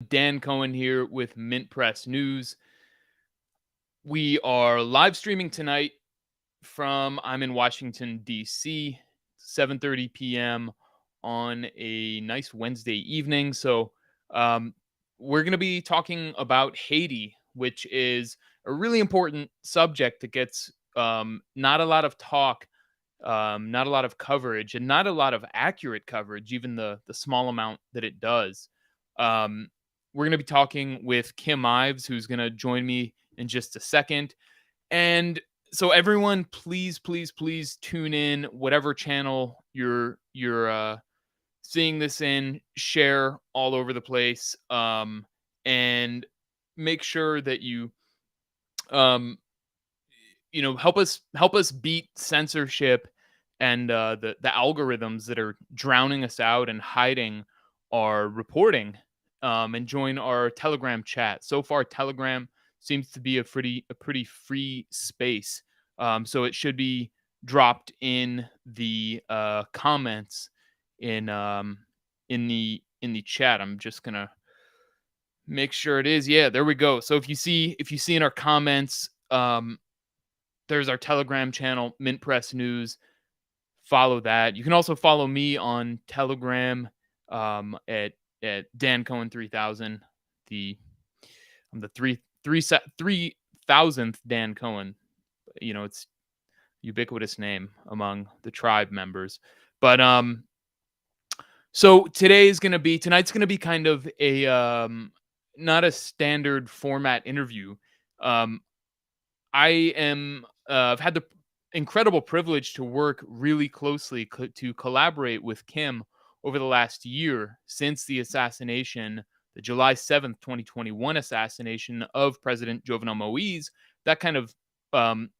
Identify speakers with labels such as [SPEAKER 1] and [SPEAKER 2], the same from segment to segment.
[SPEAKER 1] Dan Cohen here with MintPress News. We are live streaming tonight from I'm in Washington D.C. 7:30 p.m. on a nice Wednesday evening. Um, we're going to be talking about Haiti, which is a really important subject that gets not a lot of talk, not a lot of coverage, and not a lot of accurate coverage, even the small amount that it does. Um, we're going to be talking with Kim Ives, who's going to join me in just a second. And so everyone, please tune in whatever channel you're seeing this in, share all over the place, and make sure that um, help us beat censorship and the algorithms that are drowning us out and hiding our reporting, and join our Telegram chat. So far, Telegram seems to be a pretty free space, so it should be dropped in the comments in the chat. I'm just gonna make sure it is. Yeah, there we go. So if you see in our comments, there's our Telegram channel, MintPress News. Follow that. You can also follow me on Telegram, at Dan Cohen 3000. The I'm the 3000th Dan Cohen. It's ubiquitous name among the tribe members. But so tonight's gonna be kind of a not a standard format interview. Um, I've had the incredible privilege to work really closely to collaborate with Kim over the last year since the July 7th, 2021 assassination of President Jovenel Moise. That kind of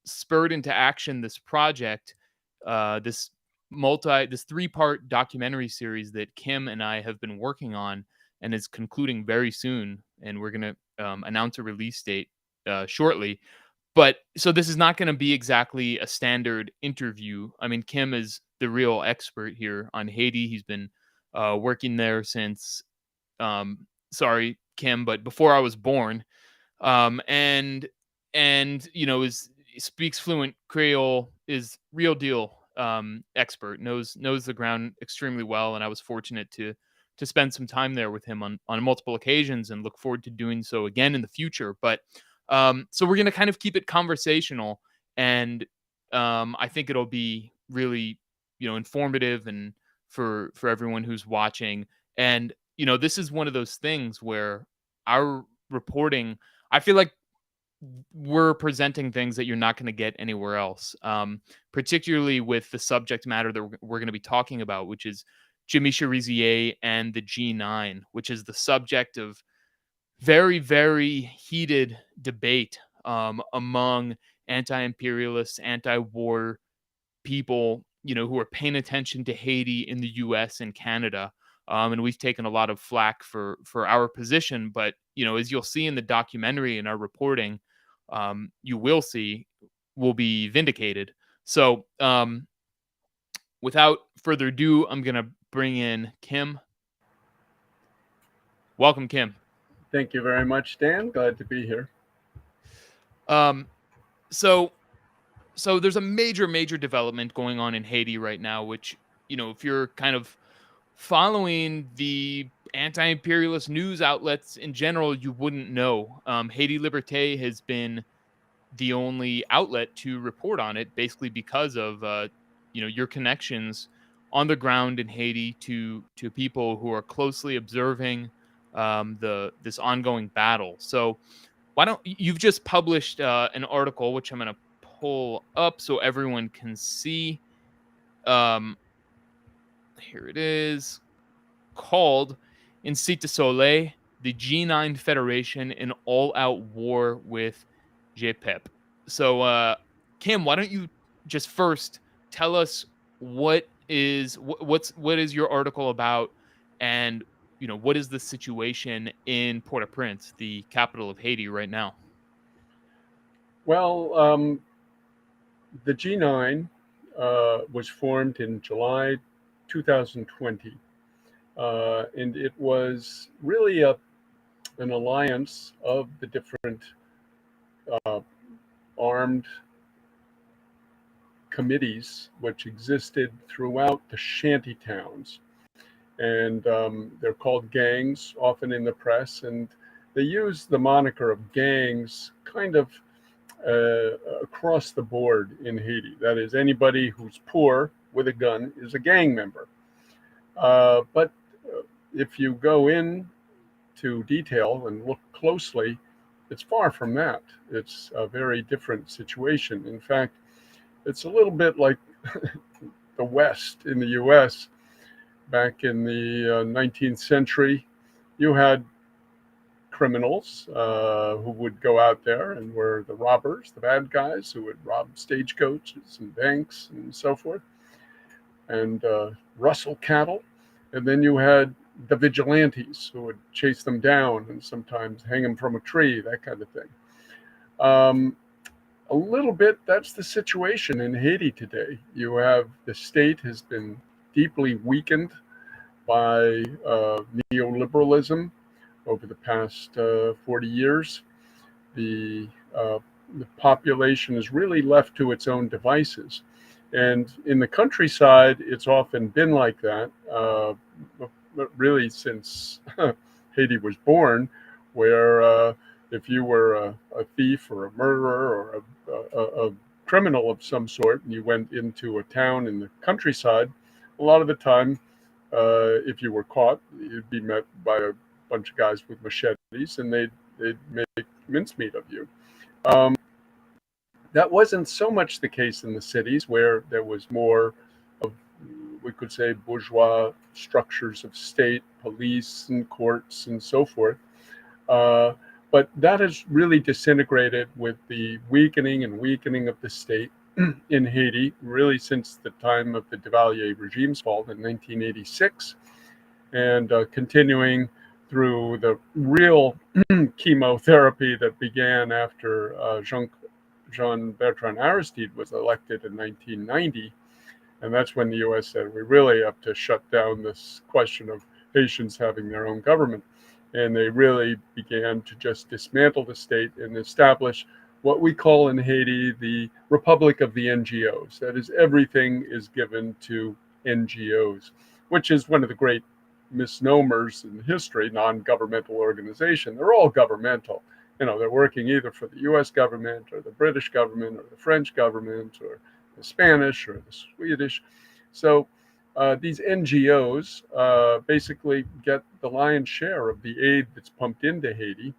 [SPEAKER 1] spurred into action this project, this three-part documentary series that Kim and I have been working on and is concluding very soon. And we're going to announce a release date shortly. But so this is not going to be exactly a standard interview. I mean, Kim is the real expert here on Haiti. He's been working there since, sorry, Kim, but before I was born. And is speaks fluent Creole, is real deal expert, knows the ground extremely well. And I was fortunate to spend some time there with him on multiple occasions, and look forward to doing so again in the future. But so we're going to kind of keep it conversational, and I think it'll be really, informative, and for everyone who's watching. And this is one of those things where our reporting, I feel like we're presenting things that you're not going to get anywhere else, particularly with the subject matter that we're going to be talking about, which is Jimmy Cherizier and the G9, which is the subject of very, very heated debate among anti-imperialists, anti-war people, who are paying attention to Haiti in the U.S. and Canada. And we've taken a lot of flack for our position, but as you'll see in the documentary and our reporting, you will see will be vindicated. So, without further ado, I'm gonna bring in Kim. Welcome, Kim.
[SPEAKER 2] Thank you very much, Dan. Glad to be here.
[SPEAKER 1] Um, so so there's a major development going on in Haiti right now, which, if you're kind of following the anti-imperialist news outlets in general, you wouldn't know. Haiti Liberté has been the only outlet to report on it, basically because of your connections on the ground in Haiti to people who are closely observing this ongoing battle. So why don't you've just published an article, which I'm going to pull up so everyone can see. Um, Here it is, called "In Cité Solieil, the G9 Federation in All-Out War with G-Pèp." So, Kim, why don't you just first tell us what is your article about, and what is the situation in Port-au-Prince, the capital of Haiti, right now?
[SPEAKER 2] Well, the G9 was formed in July 2020, and it was really an alliance of the different uh, armed committees which existed throughout the shanty towns. And they're called gangs, often in the press. And they use the moniker of gangs kind of across the board in Haiti. That is, anybody who's poor with a gun is a gang member. But if you go in to detail and look closely, it's far from that. It's a very different situation. In fact, it's a little bit like the West in the US back in the 19th century. You had criminals who would go out there and were the robbers, the bad guys who would rob stagecoaches and banks and so forth, and rustle cattle. And then you had the vigilantes who would chase them down and sometimes hang them from a tree, that kind of thing. Um, a little bit, that's the situation in Haiti today. You have the state has been deeply weakened by neoliberalism over the past 40 years. The, uh, the population is really left to its own devices. And in the countryside, it's often been like that, really since Haiti was born, where if you were a thief or a murderer or a criminal of some sort, and you went into a town in the countryside, a lot of the time, if you were caught, you'd be met by a bunch of guys with machetes, and they'd make mincemeat of you. Um, that wasn't so much the case in the cities, where there was more of, we could say, bourgeois structures of state, police, and courts, and so forth. Uh, but that has really disintegrated with the weakening and weakening of the state in Haiti, really since the time of the Duvalier regime's fall in 1986, and continuing through the real chemotherapy that began after Jean Bertrand Aristide was elected in 1990. And that's when the US said, we really have to shut down this question of Haitians having their own government. And they really began to just dismantle the state and establish what we call in Haiti the Republic of the NGOs. That is, everything is given to NGOs, which is one of the great misnomers in history, non-governmental organization. They're all governmental. They're working either for the US government or the British government or the French government or the Spanish or the Swedish. So these NGOs basically get the lion's share of the aid that's pumped into Haiti.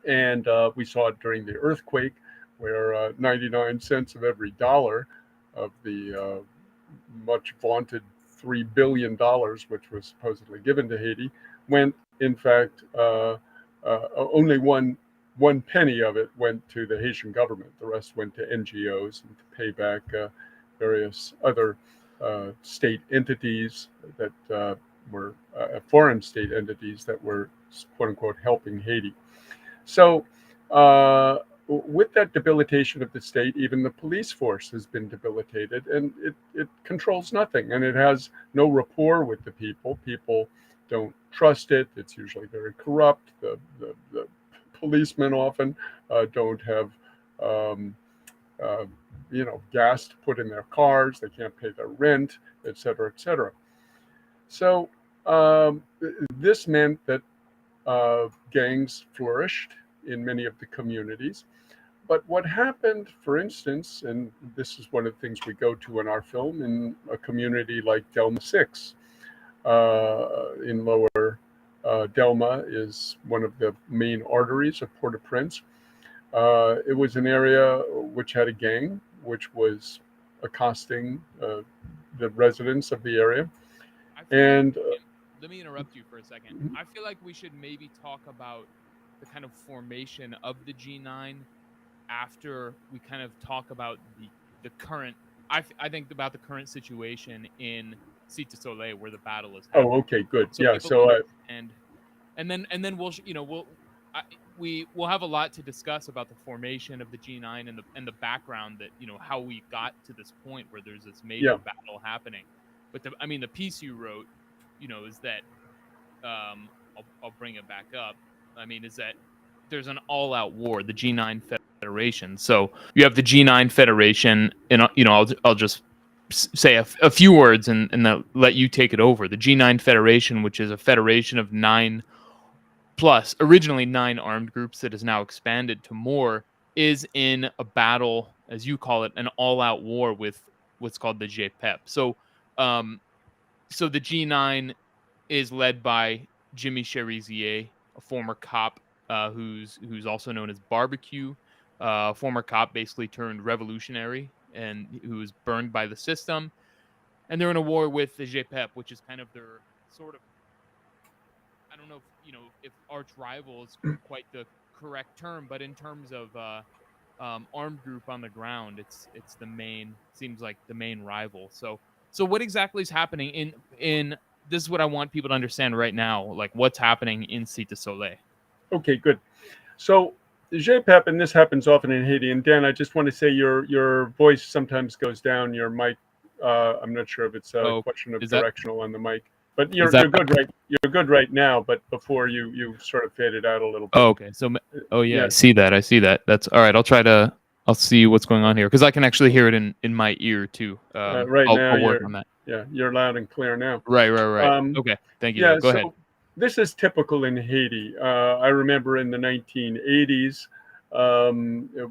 [SPEAKER 2] And we saw it during the earthquake, where 99 cents of every dollar of the much vaunted $3 billion, which was supposedly given to Haiti, went, in fact, only one penny of it went to the Haitian government. The rest went to NGOs and to pay back various other state entities that were foreign state entities that were, quote unquote, helping Haiti. So, with that debilitation of the state, even the police force has been debilitated, and it controls nothing, and it has no rapport with the people. People don't trust it. It's usually very corrupt. The policemen often don't have um, uh, gas to put in their cars. They can't pay their rent, et cetera, et cetera. So this meant that gangs flourished in many of the communities. But what happened, for instance, and this is one of the things we go to in our film, in a community like Delma 6, in Lower Delma is one of the main arteries of Port-au-Prince. It was an area which had a gang, which was accosting the residents of the area. And
[SPEAKER 1] let me interrupt you for a second. I feel like we should maybe talk about the kind of formation of the G9 after we kind of talk about the current. I think about the current situation in Cité Solieil, where the battle is happening.
[SPEAKER 2] Oh, okay, good.
[SPEAKER 1] So
[SPEAKER 2] yeah. So
[SPEAKER 1] and then we'll have a lot to discuss about the formation of the G9 and the background that how we got to this point where there's this major battle happening. But the piece you wrote, is that I'll bring it back up. I mean, is that there's an all-out war, the G9 Federation. So you have the G9 Federation, and I'll just say a few words and then let you take it over. The G9 Federation, which is a federation of 9 plus, originally 9 armed groups that has now expanded to more, is in a battle, as you call it, an all-out war with what's called the G-Pèp. Um, so the G9 is led by Jimmy Cherizier, a former cop who's also known as Barbecue, former cop basically turned revolutionary and who was burned by the system. And they're in a war with the G-Pèp, which is kind of their sort of, I don't know if, if arch rival is quite the correct term, but in terms of armed group on the ground, it's the main, seems like the main rival. So what exactly is happening in this is what I want people to understand right now, like what's happening in Cité Solieil.
[SPEAKER 2] Okay, good. So G-Pèp, and this happens often in Haiti. And Dan, I just want to say your voice sometimes goes down. Your mic, I'm not sure if it's a question of directional on the mic, but you're good right. You're good right now. But before you sort of faded out a little bit.
[SPEAKER 1] Oh, okay. So yeah, I see that. That's all right. I'll see what's going on here because I can actually hear it in my ear too.
[SPEAKER 2] Right now,
[SPEAKER 1] I'll work on that.
[SPEAKER 2] Yeah, you're loud and clear now.
[SPEAKER 1] Right. Okay, thank you.
[SPEAKER 2] Yeah,
[SPEAKER 1] Go ahead.
[SPEAKER 2] This is typical in Haiti. I remember in the 1980s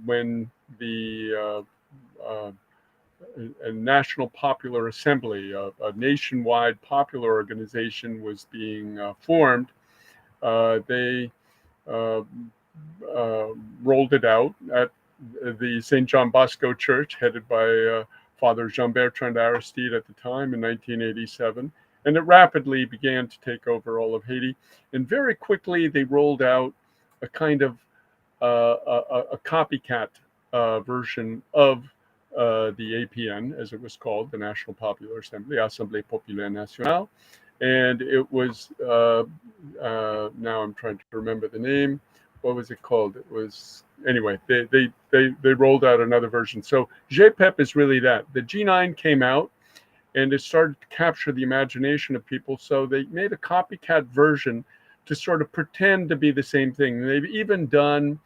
[SPEAKER 2] when the National Popular Assembly, a nationwide popular organization, was being formed. They rolled it out at the St. John Bosco Church, headed by Father Jean-Bertrand Aristide at the time in 1987. And it rapidly began to take over all of Haiti. And very quickly, they rolled out a kind of a copycat version of the APN, as it was called, the National Popular Assembly, Assemblée Populaire Nationale. And it was, now I'm trying to remember the name. What was it called? It was, anyway, they rolled out another version. So G-Pèp is really that. The G9 came out and it started to capture the imagination of people. So they made a copycat version to sort of pretend to be the same thing. And they've even done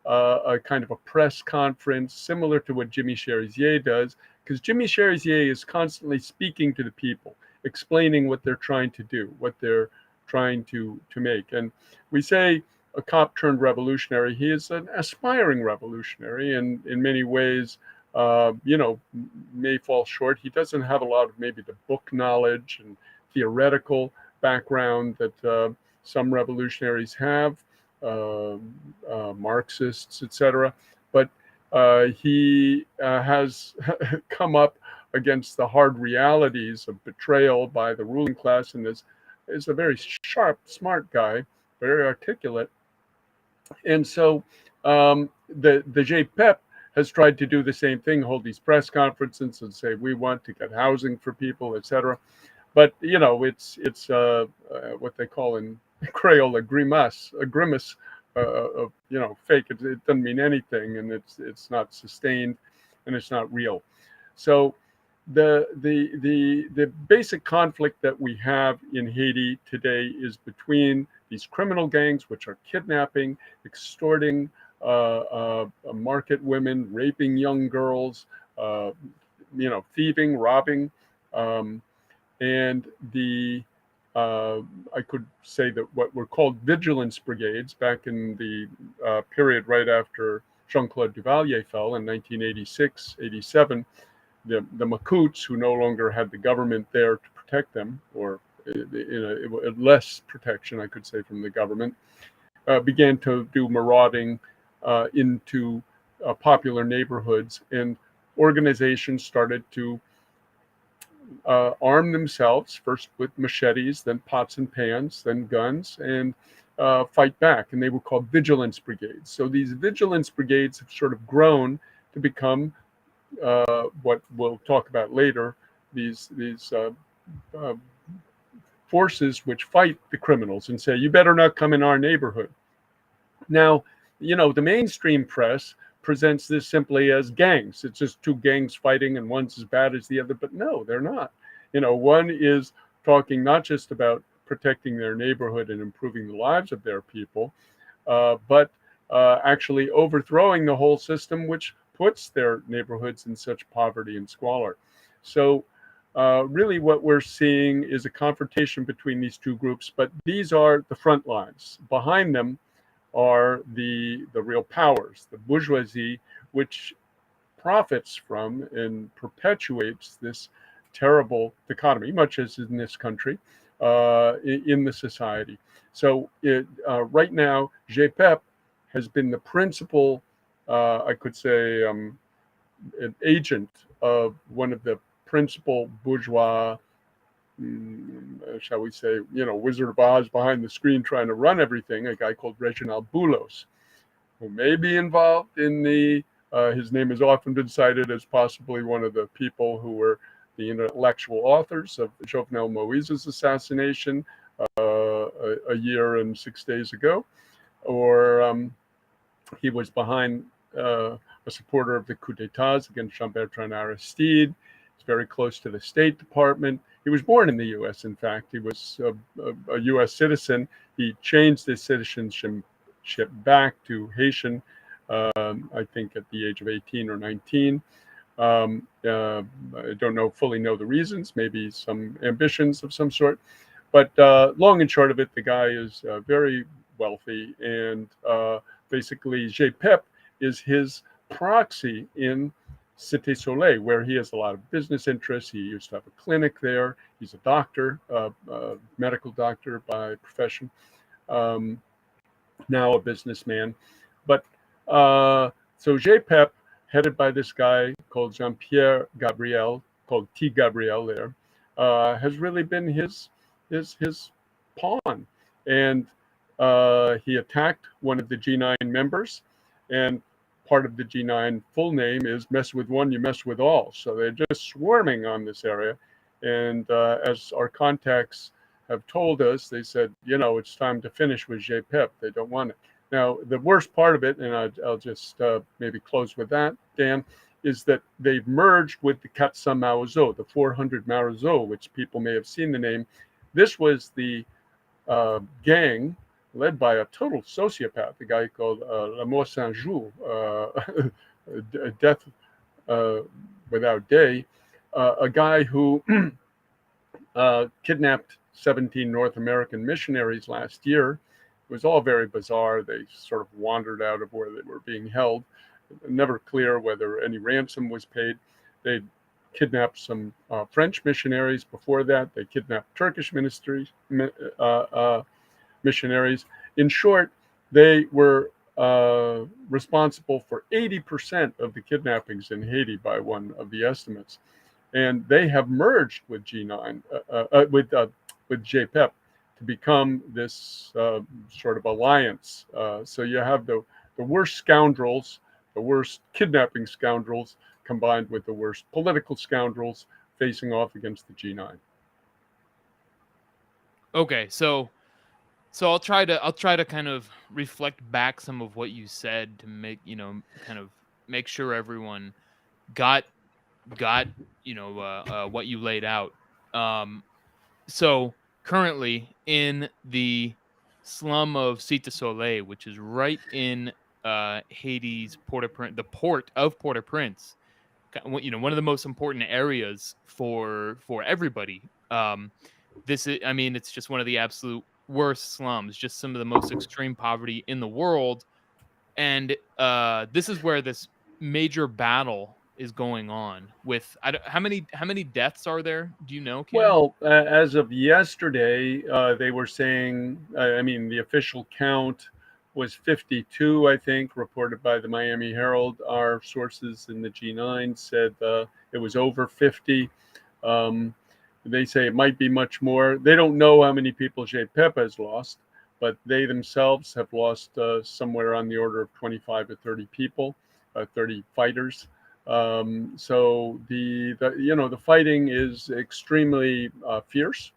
[SPEAKER 2] a kind of a press conference similar to what Jimmy Cherizier does, because Jimmy Cherizier is constantly speaking to the people, explaining what they're trying to do, what they're trying to make. And we say a cop turned revolutionary. He is an aspiring revolutionary, and in many ways, may fall short. He doesn't have a lot of maybe the book knowledge and theoretical background that some revolutionaries have, Marxists, etc. But he has come up against the hard realities of betrayal by the ruling class, and is a very sharp, smart guy, very articulate. And so the G-Pèp has tried to do the same thing, hold these press conferences and say, we want to get housing for people, etc. But, it's what they call in Creole a grimace of, fake. It doesn't mean anything, and it's not sustained, and it's not real. So the basic conflict that we have in Haiti today is between these criminal gangs, which are kidnapping, extorting market women, raping young girls, thieving, robbing, and the I could say that what were called vigilance brigades back in the period right after Jean-Claude Duvalier fell in 1986, 87, the Makouts, who no longer had the government there to protect them, or less protection, I could say, from the government, began to do marauding into popular neighborhoods, and organizations started to arm themselves, first with machetes, then pots and pans, then guns, and fight back. And they were called vigilance brigades. So these vigilance brigades have sort of grown to become what we'll talk about later, these forces which fight the criminals and say, you better not come in our neighborhood. Now, the mainstream press presents this simply as gangs. It's just two gangs fighting and one's as bad as the other, but no, they're not. One is talking not just about protecting their neighborhood and improving the lives of their people, but actually overthrowing the whole system, which puts their neighborhoods in such poverty and squalor. So really what we're seeing is a confrontation between these two groups, but these are the front lines. Behind them are the real powers, the bourgeoisie, which profits from and perpetuates this terrible dichotomy, much as in this country, in the society. So right now, G-Pèp has been the principal, I could say, an agent of one of the principal bourgeois, shall we say, Wizard of Oz behind the screen trying to run everything, a guy called Reginald Boulos, who may be involved in his name has often been cited as possibly one of the people who were the intellectual authors of Jovenel Moïse's assassination a year and 6 days ago, or he was behind a supporter of the coup d'etats against Jean-Bertrand Aristide. He's very close to the State Department. He was born in the U.S., in fact. He was a U.S. citizen. He changed his citizenship back to Haitian, I think at the age of 18 or 19. I don't fully know the reasons, maybe some ambitions of some sort. But long and short of it, the guy is very wealthy, and basically G-Pèp is his proxy in Cité Solieil, where he has a lot of business interests. He used to have a clinic there. He's a doctor, medical doctor by profession, now a businessman. But so G-Pèp, headed by this guy called Jean-Pierre Gabriel, called T. Gabriel there, has really been his pawn. And he attacked one of the G9 members, and part of the G9 full name is mess with one, you mess with all. So they're just swarming on this area. And as our contacts have told us, they said, it's time to finish with G-Pèp. They don't want it. Now, the worst part of it, and I'll just maybe close with that, Dan, is that they've merged with the 400 Maozo, the 400 Maozo, which people may have seen the name. This was the gang led by a total sociopath, a guy called La Mort Saint Jour, Death Without Day, a guy who kidnapped 17 North American missionaries last year. It was all very bizarre. They sort of wandered out of where they were being held. Never clear whether any ransom was paid. They kidnapped some French missionaries before that. They kidnapped Turkish missionaries. In short, they were responsible for 80% of the kidnappings in Haiti by one of the estimates. And they have merged with G9, with G-Pèp to become this sort of alliance. So you have the worst scoundrels, the worst kidnapping scoundrels, combined with the worst political scoundrels facing off against the G9.
[SPEAKER 1] Okay, so I'll try to kind of reflect back some of what you said to make, kind of make sure everyone got what you laid out. So currently in the slum of Cité Solieil, which is right in Haiti's Port-au-Prince, the port of Port-au-Prince, one of the most important areas for everybody. It's just one of the absolute worst slums, just some of the most extreme poverty in the world. And this is where this major battle is going on with how many deaths are there? Do you know, Kim?
[SPEAKER 2] Well, as of yesterday, they were saying, the official count was 52, I think, reported by the Miami Herald. Our sources in the G9 said it was over 50. They say it might be much more. They don't know how many people G-Pèp has lost, but they themselves have lost somewhere on the order of 25 to 30 people, 30 fighters. So the fighting is extremely fierce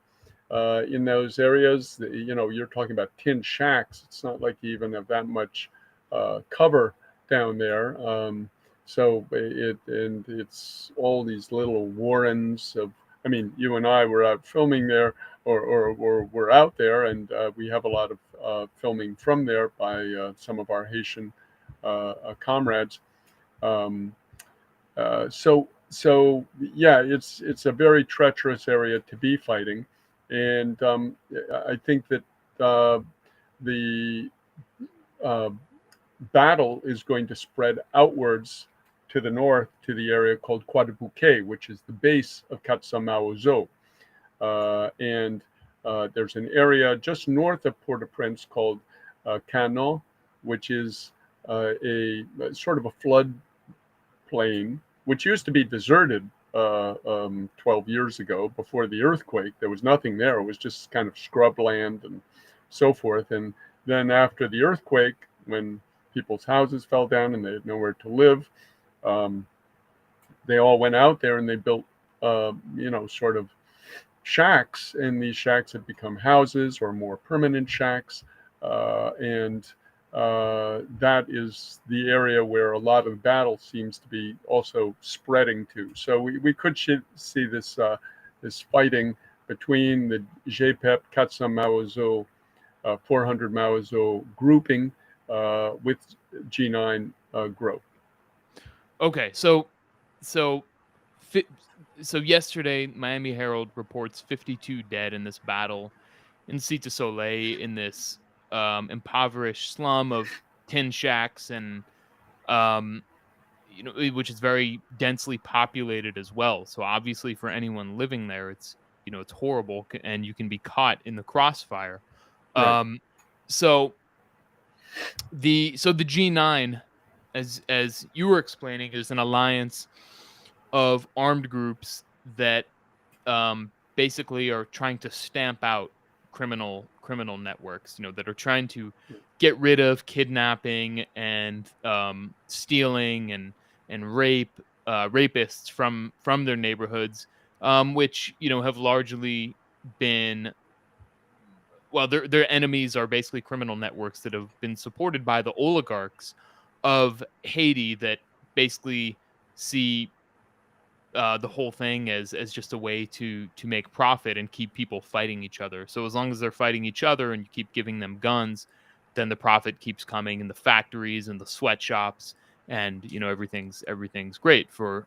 [SPEAKER 2] in those areas. You're talking about tin shacks. It's not like you even have that much cover down there. So it's all these little warrens of I mean, you and I were out filming there, or we're out there, and we have a lot of filming from there by some of our Haitian comrades. Um, so yeah, it's a very treacherous area to be fighting, and I think that the uh, battle is going to spread outwards to the north to the area called Quadruple, which is the base of Katsamaozo. And there's an area just north of Port-au-Prince called Canon, which is a sort of a flood plain, which used to be deserted 12 years ago before the earthquake. There was nothing there. It was just kind of scrubland and so forth. And then after the earthquake, when people's houses fell down and they had nowhere to live, um, they all went out there and they built, sort of shacks. And these shacks had become houses or more permanent shacks. And that is the area where a lot of the battle seems to be also spreading to. So we could see this fighting between the G-Pèp Katsam Maozo 400 Maozo grouping with G9 growth.
[SPEAKER 1] Okay, so so so yesterday, Miami Herald reports 52 dead in this battle in Cité Solieil, in this impoverished slum of tin shacks, and um, which is very densely populated as well. So obviously, for anyone living there, it's horrible, and you can be caught in the crossfire.
[SPEAKER 2] Right.
[SPEAKER 1] Um, so the G9, as you were explaining, is an alliance of armed groups that basically are trying to stamp out criminal networks, that are trying to get rid of kidnapping and stealing and rapists from their neighborhoods, which have largely been, well, their enemies are basically criminal networks that have been supported by the oligarchs of Haiti, that basically see the whole thing as just a way to make profit and keep people fighting each other. So as long as they're fighting each other and you keep giving them guns, then the profit keeps coming in the factories and the sweatshops, and everything's great for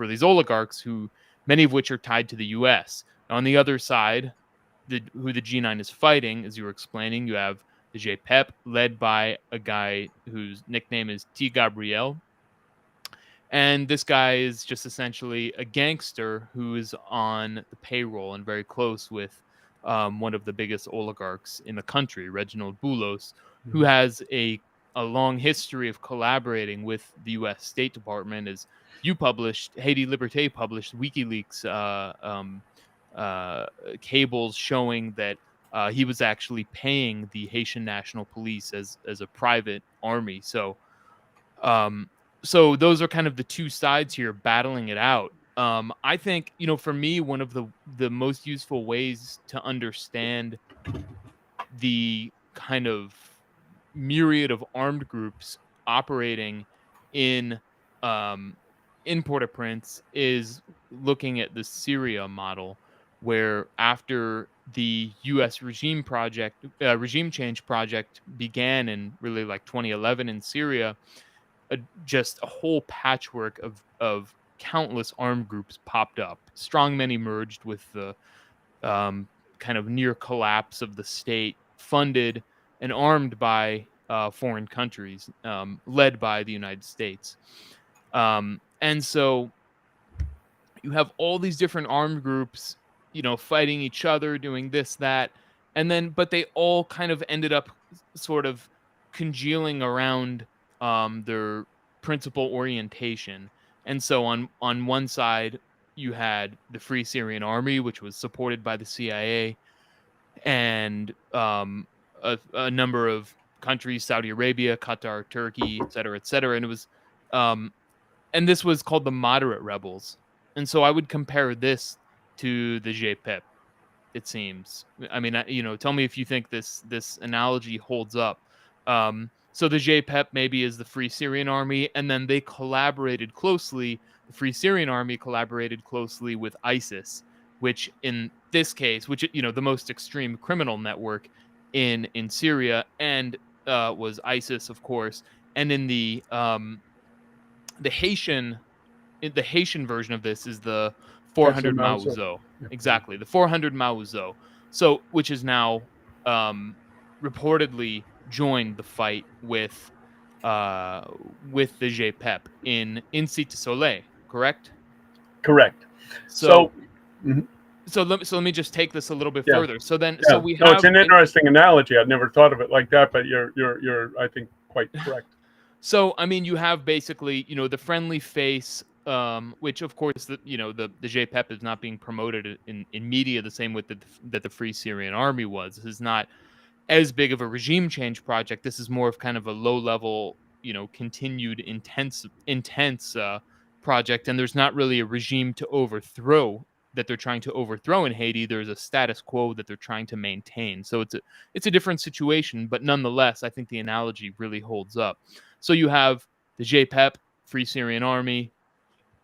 [SPEAKER 1] these oligarchs, who many of which are tied to the U.S. On the other side, who the G9 is fighting, as you were explaining, you have the G-Pèp, led by a guy whose nickname is T. Gabriel. And this guy is just essentially a gangster who is on the payroll and very close with one of the biggest oligarchs in the country, Reginald Boulos, who
[SPEAKER 2] Mhm.
[SPEAKER 1] has a long history of collaborating with the U.S. State Department. As you published, Haiti Liberté published WikiLeaks cables showing that he was actually paying the Haitian National Police as a private army. Um, so those are kind of the two sides here battling it out. I think, for me, one of the most useful ways to understand the kind of myriad of armed groups operating in um in Port-au-Prince is looking at the Syria model, where after the US regime change project began in really like 2011 in Syria, just a whole patchwork of countless armed groups popped up. Strongmen emerged with the um, kind of near collapse of the state, funded and armed by foreign countries, led by the United States. And so you have all these different armed groups, fighting each other, doing this, that, and then, but they all kind of ended up sort of congealing around their principal orientation. And so on one side, you had the Free Syrian Army, which was supported by the CIA, and a number of countries, Saudi Arabia, Qatar, Turkey, et cetera. And it was um, and this was called the moderate rebels. And so I would compare this to the G-Pèp, it seems. I mean, tell me if you think this analogy holds up. So the G-Pèp maybe is the Free Syrian Army, and then they collaborated closely the Free Syrian Army collaborated closely with ISIS, which in this case, which the most extreme criminal network in Syria, and was ISIS, of course. And in the Haitian the Haitian version of this is the 400
[SPEAKER 2] Casamance.
[SPEAKER 1] Mauzo.
[SPEAKER 2] Yeah.
[SPEAKER 1] Exactly, the 400 Mauzo. So, which is now um, reportedly joined the fight with the G-Pèp in Cité Solieil, correct?
[SPEAKER 2] Correct. So,
[SPEAKER 1] So
[SPEAKER 2] mhm,
[SPEAKER 1] so let me just take this a little bit
[SPEAKER 2] yeah,
[SPEAKER 1] further. So then so
[SPEAKER 2] yeah.
[SPEAKER 1] we
[SPEAKER 2] No, it's
[SPEAKER 1] have
[SPEAKER 2] an interesting analogy. I'd never thought of it like that, but you're I think quite correct.
[SPEAKER 1] So, I mean, you have basically, the friendly face, which of course, the J-Pep is not being promoted in media the same way that the Free Syrian Army was. This is not as big of a regime change project. This is more of kind of a low level, continued intense project. And there's not really a regime to overthrow that they're trying to overthrow in Haiti. There's a status quo that they're trying to maintain. So it's a different situation, but nonetheless, I think the analogy really holds up. So you have the J-Pep, Free Syrian Army,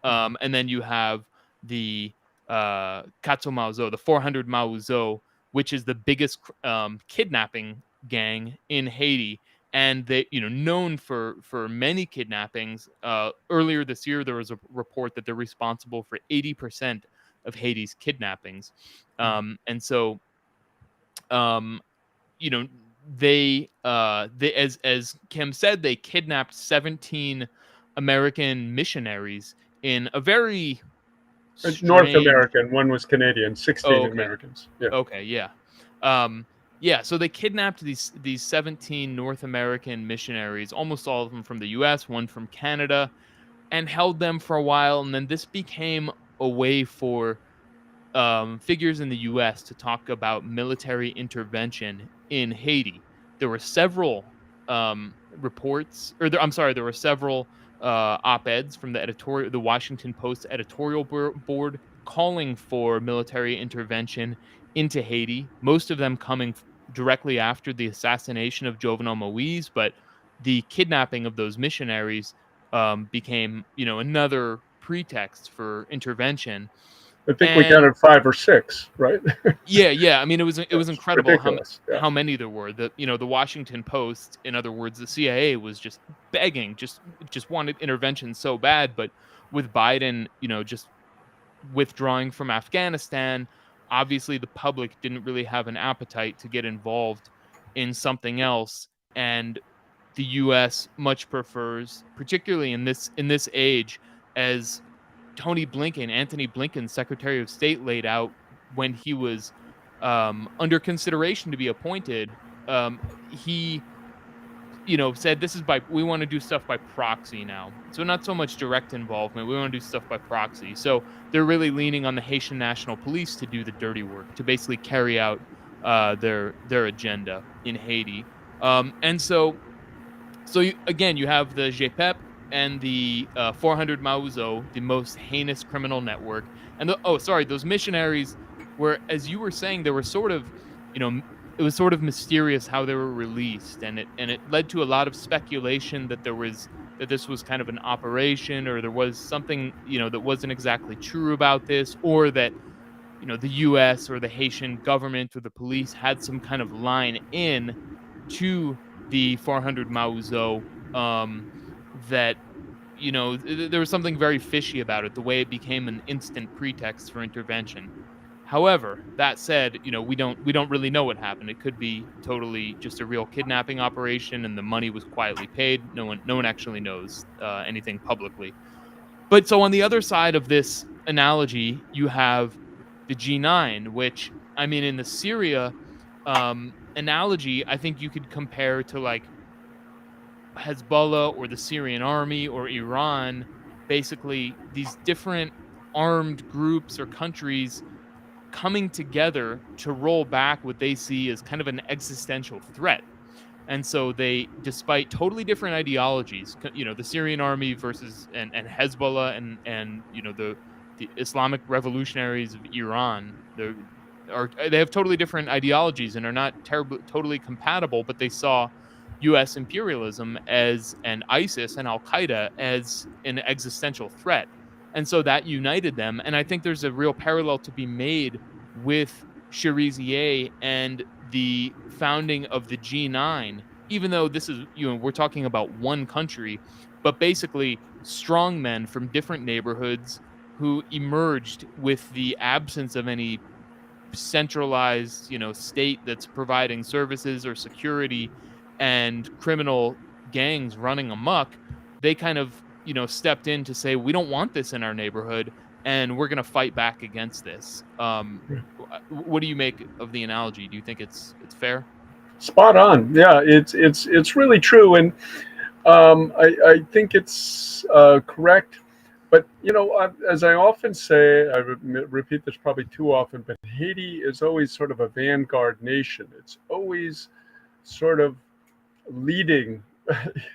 [SPEAKER 1] and then you have the Katso Maozo, the 400 Maozo, which is the biggest kidnapping gang in Haiti, and they, known for many kidnappings. Earlier this year, there was a report that they're responsible for 80% of Haiti's kidnappings, and so um, you know they as Kim said, they kidnapped 17 American missionaries in a very
[SPEAKER 2] North
[SPEAKER 1] strange.
[SPEAKER 2] American. One was Canadian.
[SPEAKER 1] Oh,
[SPEAKER 2] 16
[SPEAKER 1] okay.
[SPEAKER 2] Americans. Yeah.
[SPEAKER 1] Okay, yeah. Yeah, so they kidnapped these 17 North American missionaries, almost all of them from the US, one from Canada, and held them for a while, and then this became a way for figures in the U.S. to talk about military intervention in Haiti. There were several reports, I'm sorry, there were several op-eds from the Washington Post editorial board calling for military intervention into Haiti. Most of them coming directly after the assassination of Jovenel Moise, but the kidnapping of those missionaries became, another pretext for intervention.
[SPEAKER 2] I think we
[SPEAKER 1] And
[SPEAKER 2] counted 5 or 6, right?
[SPEAKER 1] yeah. I mean, it was
[SPEAKER 2] It's
[SPEAKER 1] incredible
[SPEAKER 2] ridiculous. Yeah.
[SPEAKER 1] how many there were. The Washington Post, in other words, the CIA was just begging, just wanted intervention so bad. But with Biden, just withdrawing from Afghanistan, obviously the public didn't really have an appetite to get involved in something else, and the U.S. much prefers, particularly in this age, as Anthony Blinken, Secretary of State, laid out when he was under consideration to be appointed. He, said we want to do stuff by proxy now. So not so much direct involvement. We want to do stuff by proxy. So they're really leaning on the Haitian National Police to do the dirty work, to basically carry out their agenda in Haiti. Again, you have the G-Pèp and the 400 Mauzo, the most heinous criminal network. And those missionaries were, as you were saying, they were sort of, it was sort of mysterious how they were released, and it led to a lot of speculation that this was kind of an operation, or there was something, that wasn't exactly true about this, or that, the U.S. or the Haitian government or the police had some kind of line in to the 400 Mauzo, that there was something very fishy about it, the way it became an instant pretext for intervention. However, that said, we don't really know what happened. It could be totally just a real kidnapping operation, and the money was quietly paid. No one actually knows anything publicly. But so on the other side of this analogy, you have the G9, which, I mean, in the Syria analogy, I think you could compare to like Hezbollah or the Syrian army or Iran. Basically, these different armed groups or countries coming together to roll back what they see as kind of an existential threat. And so they, despite totally different ideologies, the Syrian army versus and Hezbollah and the Islamic revolutionaries of Iran, they have totally different ideologies and are not totally compatible, but they saw U.S. imperialism and ISIS and Al Qaeda as an existential threat. And so that united them. And I think there's a real parallel to be made with Cherizier and the founding of the G9, even though this is, we're talking about one country, but basically strong men from different neighborhoods who emerged with the absence of any centralized, state that's providing services or security, and criminal gangs running amok. They kind of, stepped in to say, we don't want this in our neighborhood, and we're going to fight back against this. What do you make of the analogy? Do you think it's fair?
[SPEAKER 2] Spot on. Yeah, it's really true, and I think it's correct. But as I often say, repeat this probably too often, but Haiti is always sort of a vanguard nation. It's always sort of leading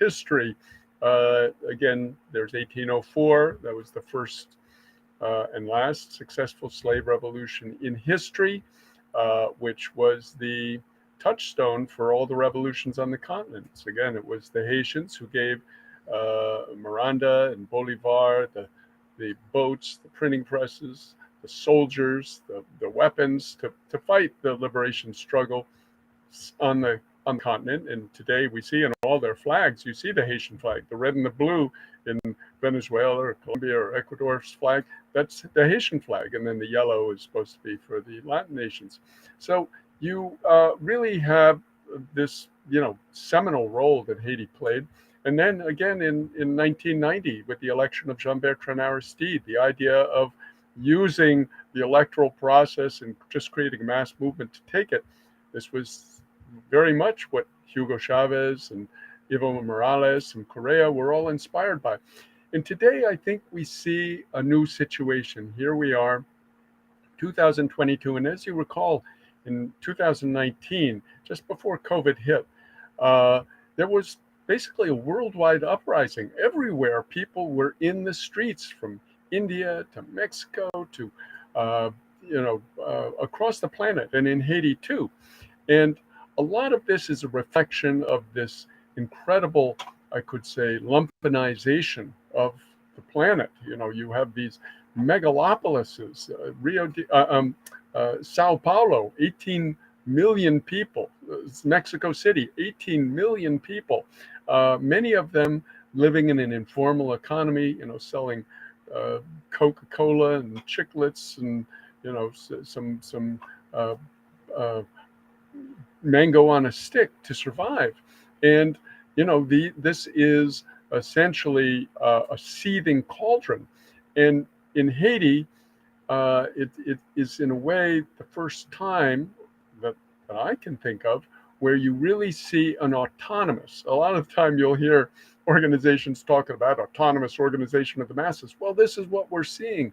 [SPEAKER 2] history. Again, there's 1804. That was the first and last successful slave revolution in history, which was the touchstone for all the revolutions on the continent. Again, it was the Haitians who gave Miranda and Bolivar the boats, the printing presses, the soldiers, the weapons to fight the liberation struggle on the continent. And today we see in all their flags, you see the Haitian flag, the red and the blue in Venezuela or Colombia or Ecuador's flag. That's the Haitian flag. And then the yellow is supposed to be for the Latin nations. So you really have this, seminal role that Haiti played. And then again in 1990 with the election of Jean-Bertrand Aristide, the idea of using the electoral process and just creating a mass movement to take it. This was very much what Hugo Chavez and Evo Morales and Correa were all inspired by. And today, I think we see a new situation. Here we are, 2022. And as you recall, in 2019, just before COVID hit, there was basically a worldwide uprising. Everywhere, people were in the streets from India to Mexico to, across the planet, and in Haiti too. And a lot of this is a reflection of this incredible, I could say, lumpenization of the planet. You have these megalopolises, Sao Paulo, 18 million people, Mexico City, 18 million people, many of them living in an informal economy, selling Coca-Cola and chiclets and, some mango on a stick to survive. And this is essentially a seething cauldron. And in Haiti, it is in a way the first time that I can think of where you really see an autonomous. A lot of the time you'll hear organizations talking about autonomous organization of the masses. Well, this is what we're seeing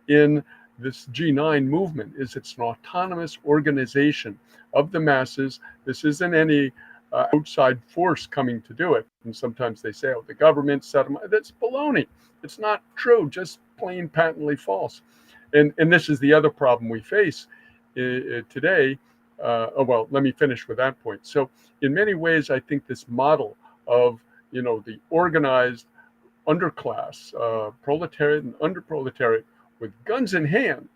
[SPEAKER 2] in this G9 movement. Is it's an autonomous organization of the masses. This isn't any outside force coming to do it. And sometimes they say, the government set them. That's baloney. It's not true, just plain patently false. And this is the other problem we face today. Let me finish with that point. So in many ways, I think this model of, the organized underclass, proletariat and underproletariat with guns in hand,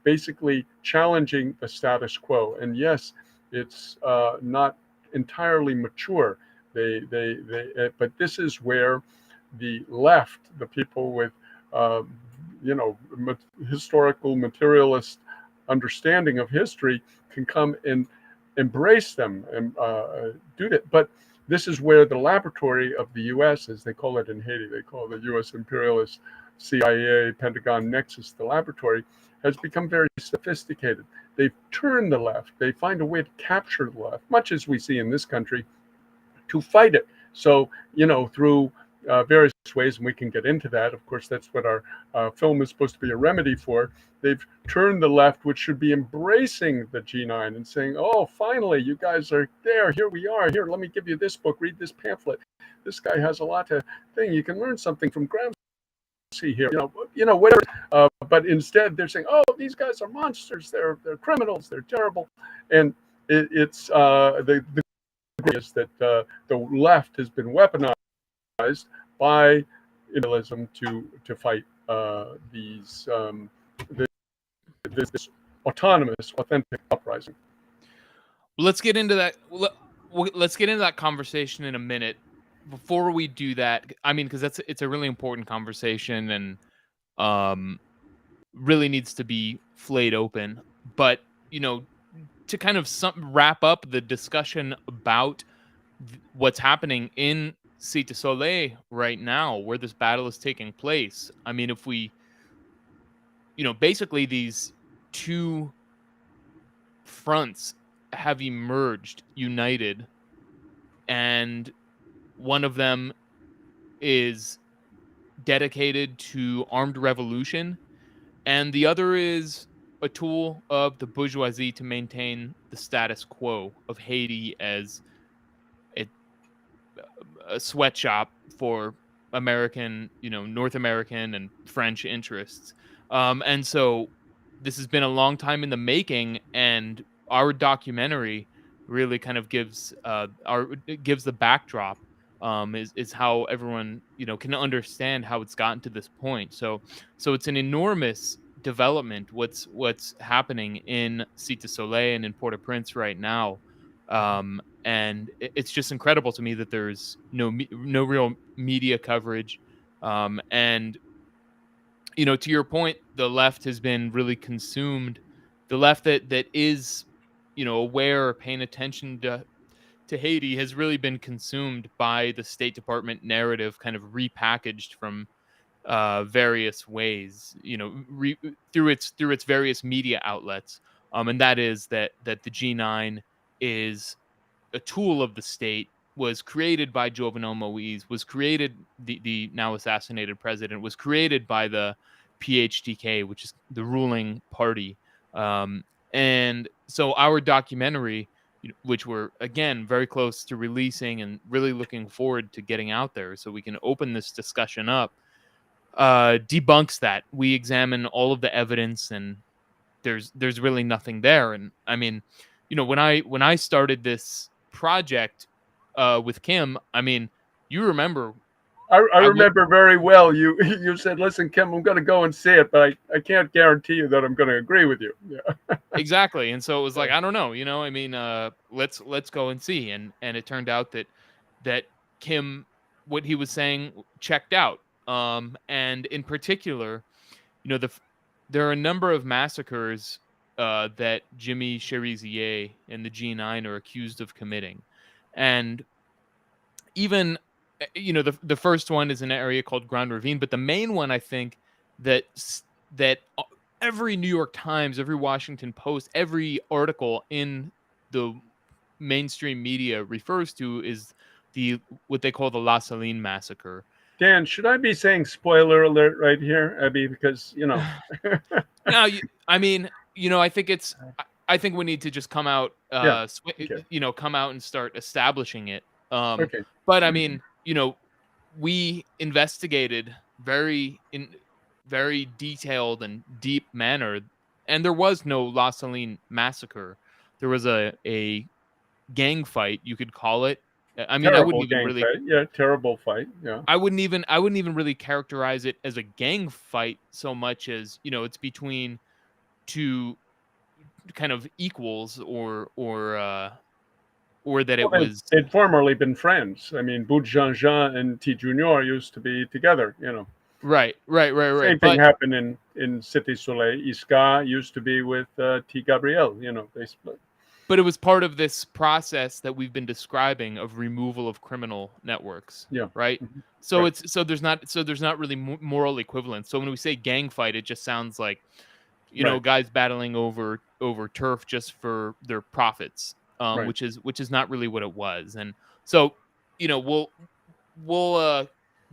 [SPEAKER 2] basically challenging the status quo. And yes, it's not entirely mature. But this is where the left, the people with, historical materialist understanding of history, can come and embrace them and do that. But this is where the laboratory of the U.S., as they call it in Haiti, they call the U.S. imperialist CIA, Pentagon nexus, the laboratory, has become very sophisticated. They've turned the left. They find a way to capture the left, much as we see in this country, to fight it. So, through various ways, and we can get into that. Of course, that's what our film is supposed to be a remedy for. They've turned the left, which should be embracing the G9 and saying, oh, finally, you guys are there. Here we are. Here, let me give you this book. Read this pamphlet. This guy has a lot of thing. You can learn something from Gramsci here, whatever. But instead, they're saying, oh, these guys are monsters. They're criminals. They're terrible. And it's the is that the left has been weaponized by imperialism to fight these this autonomous, authentic uprising.
[SPEAKER 1] Let's get into that. Let's get into that conversation in a minute. Before we do that, I mean, because it's a really important conversation and um really needs to be flayed open. But to kind of wrap up the discussion about what's happening in Cité Solieil right now, where this battle is taking place. I mean, if we, basically these two fronts have emerged, united, and one of them is dedicated to armed revolution, and the other is a tool of the bourgeoisie to maintain the status quo of Haiti as a, a sweatshop for American, North American and French interests. And so this has been a long time in the making, and our documentary really kind of gives it gives the backdrop. Is how everyone can understand how it's gotten to this point. So it's an enormous development what's happening in Cité Soleil and in Port-au-Prince right now. And it's just incredible to me that there's no real media coverage. And to your point, the left has been really consumed. The left that is aware or paying attention to Haiti has really been consumed by the State Department narrative, kind of repackaged from various ways, through its various media outlets. And that is that the G9 is a tool of the state, was created by Jovenel Moise, was created, the now assassinated president, was created by the PHTK, which is the ruling party. And so our documentary, which we're again very close to releasing and really looking forward to getting out there so we can open this discussion up, debunks that. We examine all of the evidence, and there's really nothing there. And I mean, when I started this project with Kim, I mean, you remember,
[SPEAKER 2] I remember very well. You said, "Listen, Kim, I'm going to go and see it, but I can't guarantee you that I'm going to agree with you." Yeah.
[SPEAKER 1] exactly. And so it was like, I don't know, I mean, let's go and see. And it turned out that Kim, what he was saying, checked out. And in particular, there are a number of massacres that Jimmy Cherizier and the G9 are accused of committing. And even, the first one is an area called Grand Ravine, but the main one, I think, that every New York Times, every Washington Post, every article in the mainstream media refers to is what they call the La Saline massacre.
[SPEAKER 2] Dan, should I be saying spoiler alert right here, Abby? Because
[SPEAKER 1] No, I mean, I think I think we need to just come out,
[SPEAKER 2] yeah, okay,
[SPEAKER 1] come out and start establishing it.
[SPEAKER 2] okay,
[SPEAKER 1] But I mean, we investigated in very detailed and deep manner, and there was no La Saline massacre. There was a gang fight, you could call it. I mean,
[SPEAKER 2] terrible gang fight. Yeah, terrible fight. Yeah,
[SPEAKER 1] I wouldn't even really characterize it as a gang fight so much as, it's between two kind of equals, or that it
[SPEAKER 2] well,
[SPEAKER 1] was
[SPEAKER 2] they'd formerly been friends. I mean, Bout Jean and T Junior used to be together.
[SPEAKER 1] right.
[SPEAKER 2] Same thing happened in Cité Soleil. Isca used to be with T Gabriel. They split.
[SPEAKER 1] But it was part of this process that we've been describing of removal of criminal networks.
[SPEAKER 2] Yeah.
[SPEAKER 1] Right.
[SPEAKER 2] Mm-hmm.
[SPEAKER 1] So
[SPEAKER 2] Right.
[SPEAKER 1] there's not really moral equivalence. So when we say gang fight, it just sounds like,
[SPEAKER 2] Right.
[SPEAKER 1] guys battling over turf just for their profits,
[SPEAKER 2] Right.
[SPEAKER 1] which is not really what it was. And so, we'll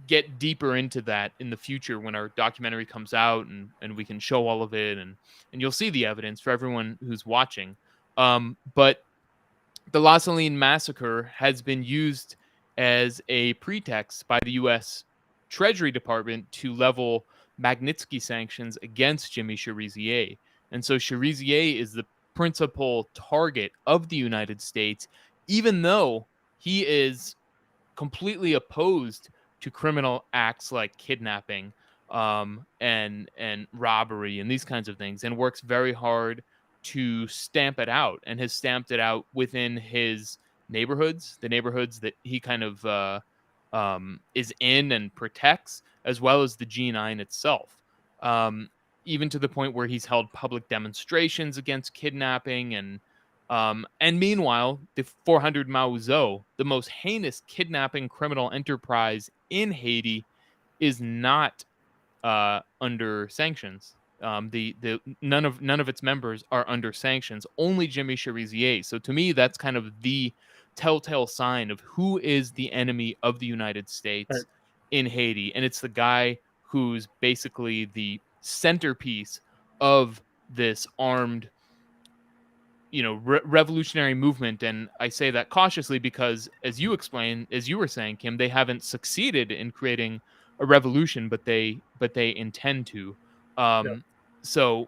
[SPEAKER 1] get deeper into that in the future when our documentary comes out, and we can show all of it, and you'll see the evidence for everyone who's watching. But the La Saline massacre has been used as a pretext by the U.S. Treasury Department to level Magnitsky sanctions against Jimmy Cherizier. And so Cherizier is the principal target of the United States, even though he is completely opposed to criminal acts like kidnapping. and robbery and these kinds of things, and works very hard to stamp it out, and has stamped it out within his neighborhoods, the neighborhoods that he kind of is in and protects, as well as the G9 itself. Um, Even to the point where he's held public demonstrations against kidnapping, and meanwhile, the 400 Mauzo, the most heinous kidnapping criminal enterprise in Haiti, is not under sanctions. The none of its members are under sanctions. Only Jimmy Cherizier. So to me, that's kind of the telltale sign of who is the enemy of the United
[SPEAKER 2] Right.
[SPEAKER 1] States in Haiti, and it's the guy who's basically the centerpiece of this armed, revolutionary movement. And I say that cautiously because, as you explained, as you were saying, Kim, they haven't succeeded in creating a revolution, but they intend to.
[SPEAKER 2] Yeah.
[SPEAKER 1] um so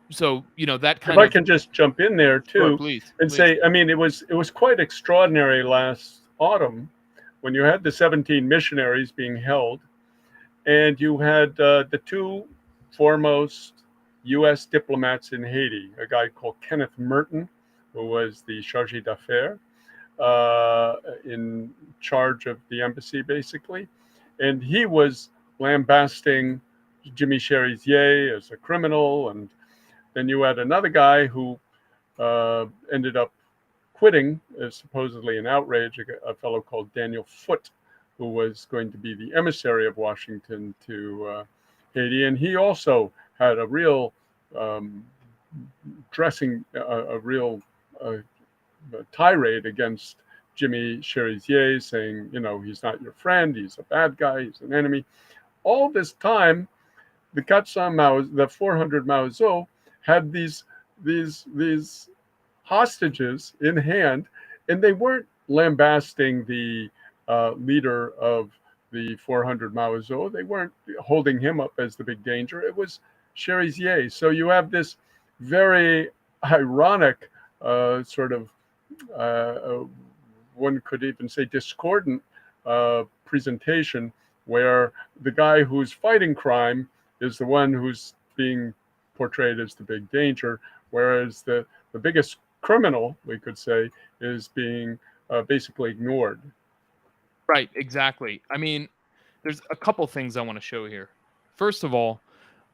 [SPEAKER 1] that
[SPEAKER 2] If
[SPEAKER 1] kind
[SPEAKER 2] I
[SPEAKER 1] of.
[SPEAKER 2] can just jump in there
[SPEAKER 1] Sure,
[SPEAKER 2] too
[SPEAKER 1] please,
[SPEAKER 2] and
[SPEAKER 1] please.
[SPEAKER 2] say, I mean, it was quite extraordinary last autumn when you had the 17 missionaries being held, and you had the two foremost U.S. diplomats in Haiti, a guy called Kenneth Merton, who was the chargé d'affaires in charge of the embassy, basically, and he was lambasting Jimmy Cherizier as a criminal. And then you had another guy who ended up quitting, supposedly an outrage, a fellow called Daniel Foote, who was going to be the emissary of Washington to Haiti. And he also had a real um, a real uh, tirade against Jimmy Cherizier, saying, he's not your friend, he's a bad guy, he's an enemy. All this time, the 400 the 400 Mauzo had these hostages in hand, and they weren't lambasting the leader of the 400 Mauzo. They weren't holding him up as the big danger. It was Cherizier. So you have this very ironic sort of, uh, one could even say, discordant presentation, where the guy who's fighting crime is the one who's being portrayed as the big danger, whereas the biggest criminal, we could say, is being basically ignored.
[SPEAKER 1] Right, exactly. I mean, there's a couple things I want to show here. First of all,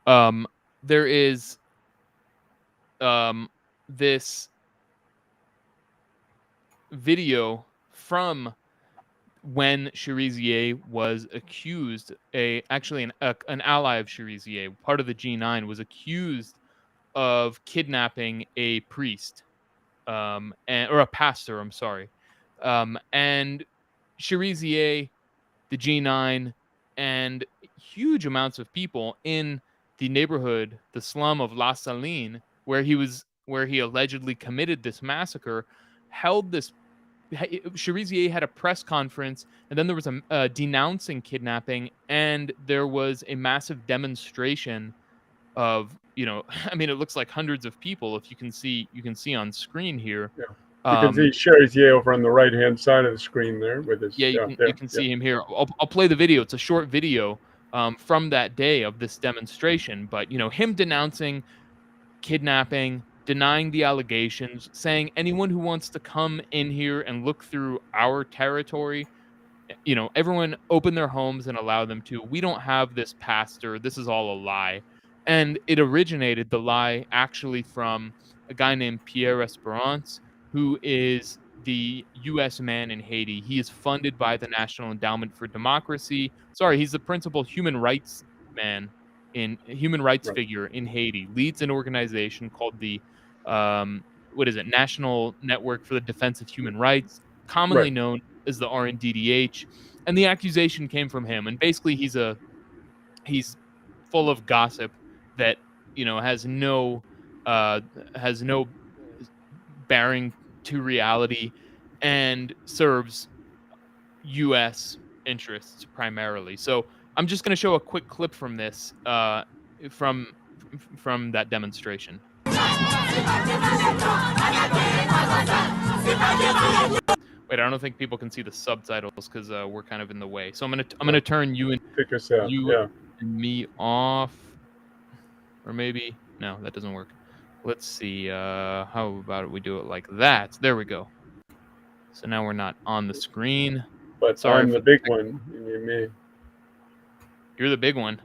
[SPEAKER 1] um there is this video from when Cherizier was accused, an ally of Cherizier, part of the G9, was accused of kidnapping a priest, or a pastor. I'm sorry, and Cherizier, the G9, and huge amounts of people in the neighborhood, the slum of La Saline, where he allegedly committed this massacre, held this. Cherizier had a press conference, and then there was a denouncing kidnapping, and there was a massive demonstration of, I mean, it looks like hundreds of people. If you can see on screen here.
[SPEAKER 2] Yeah. You can see
[SPEAKER 1] Um,
[SPEAKER 2] Cherizier over on the right-hand side of the screen there with his,
[SPEAKER 1] yeah, you
[SPEAKER 2] yeah,
[SPEAKER 1] can
[SPEAKER 2] there, yeah,
[SPEAKER 1] see him here. I'll play the video. It's a short video from that day of this demonstration, but him denouncing kidnapping, denying the allegations, saying anyone who wants to come in here and look through our territory, everyone open their homes and allow them to. We don't have this pastor. This is all a lie. And it originated, the lie, actually from a guy named Pierre Esperance, who is the U.S. man in Haiti. He is funded by the National Endowment for Democracy. Sorry, he's the principal human rights
[SPEAKER 2] right,
[SPEAKER 1] figure in Haiti. Leads an organization called the National Network for the Defense of Human Rights, commonly
[SPEAKER 2] right,
[SPEAKER 1] known as the RNDDH. And the accusation came from him. And basically, he's full of gossip that uh, has no bearing to reality, and serves U.S. interests primarily. So I'm just going to show a quick clip from this, from from that demonstration. Wait, I don't think people can see the subtitles because we're kind of in the way. So I'm gonna
[SPEAKER 2] right.
[SPEAKER 1] turn you and
[SPEAKER 2] Pick us out,
[SPEAKER 1] you
[SPEAKER 2] yeah.
[SPEAKER 1] and me off. Or maybe no, that doesn't work. Let's see. How about we do it like that? There we go. So now we're not on the screen.
[SPEAKER 2] But
[SPEAKER 1] Sorry
[SPEAKER 2] I'm
[SPEAKER 1] for
[SPEAKER 2] the
[SPEAKER 1] the
[SPEAKER 2] big
[SPEAKER 1] tech.
[SPEAKER 2] one. You mean me?
[SPEAKER 1] You're the big one.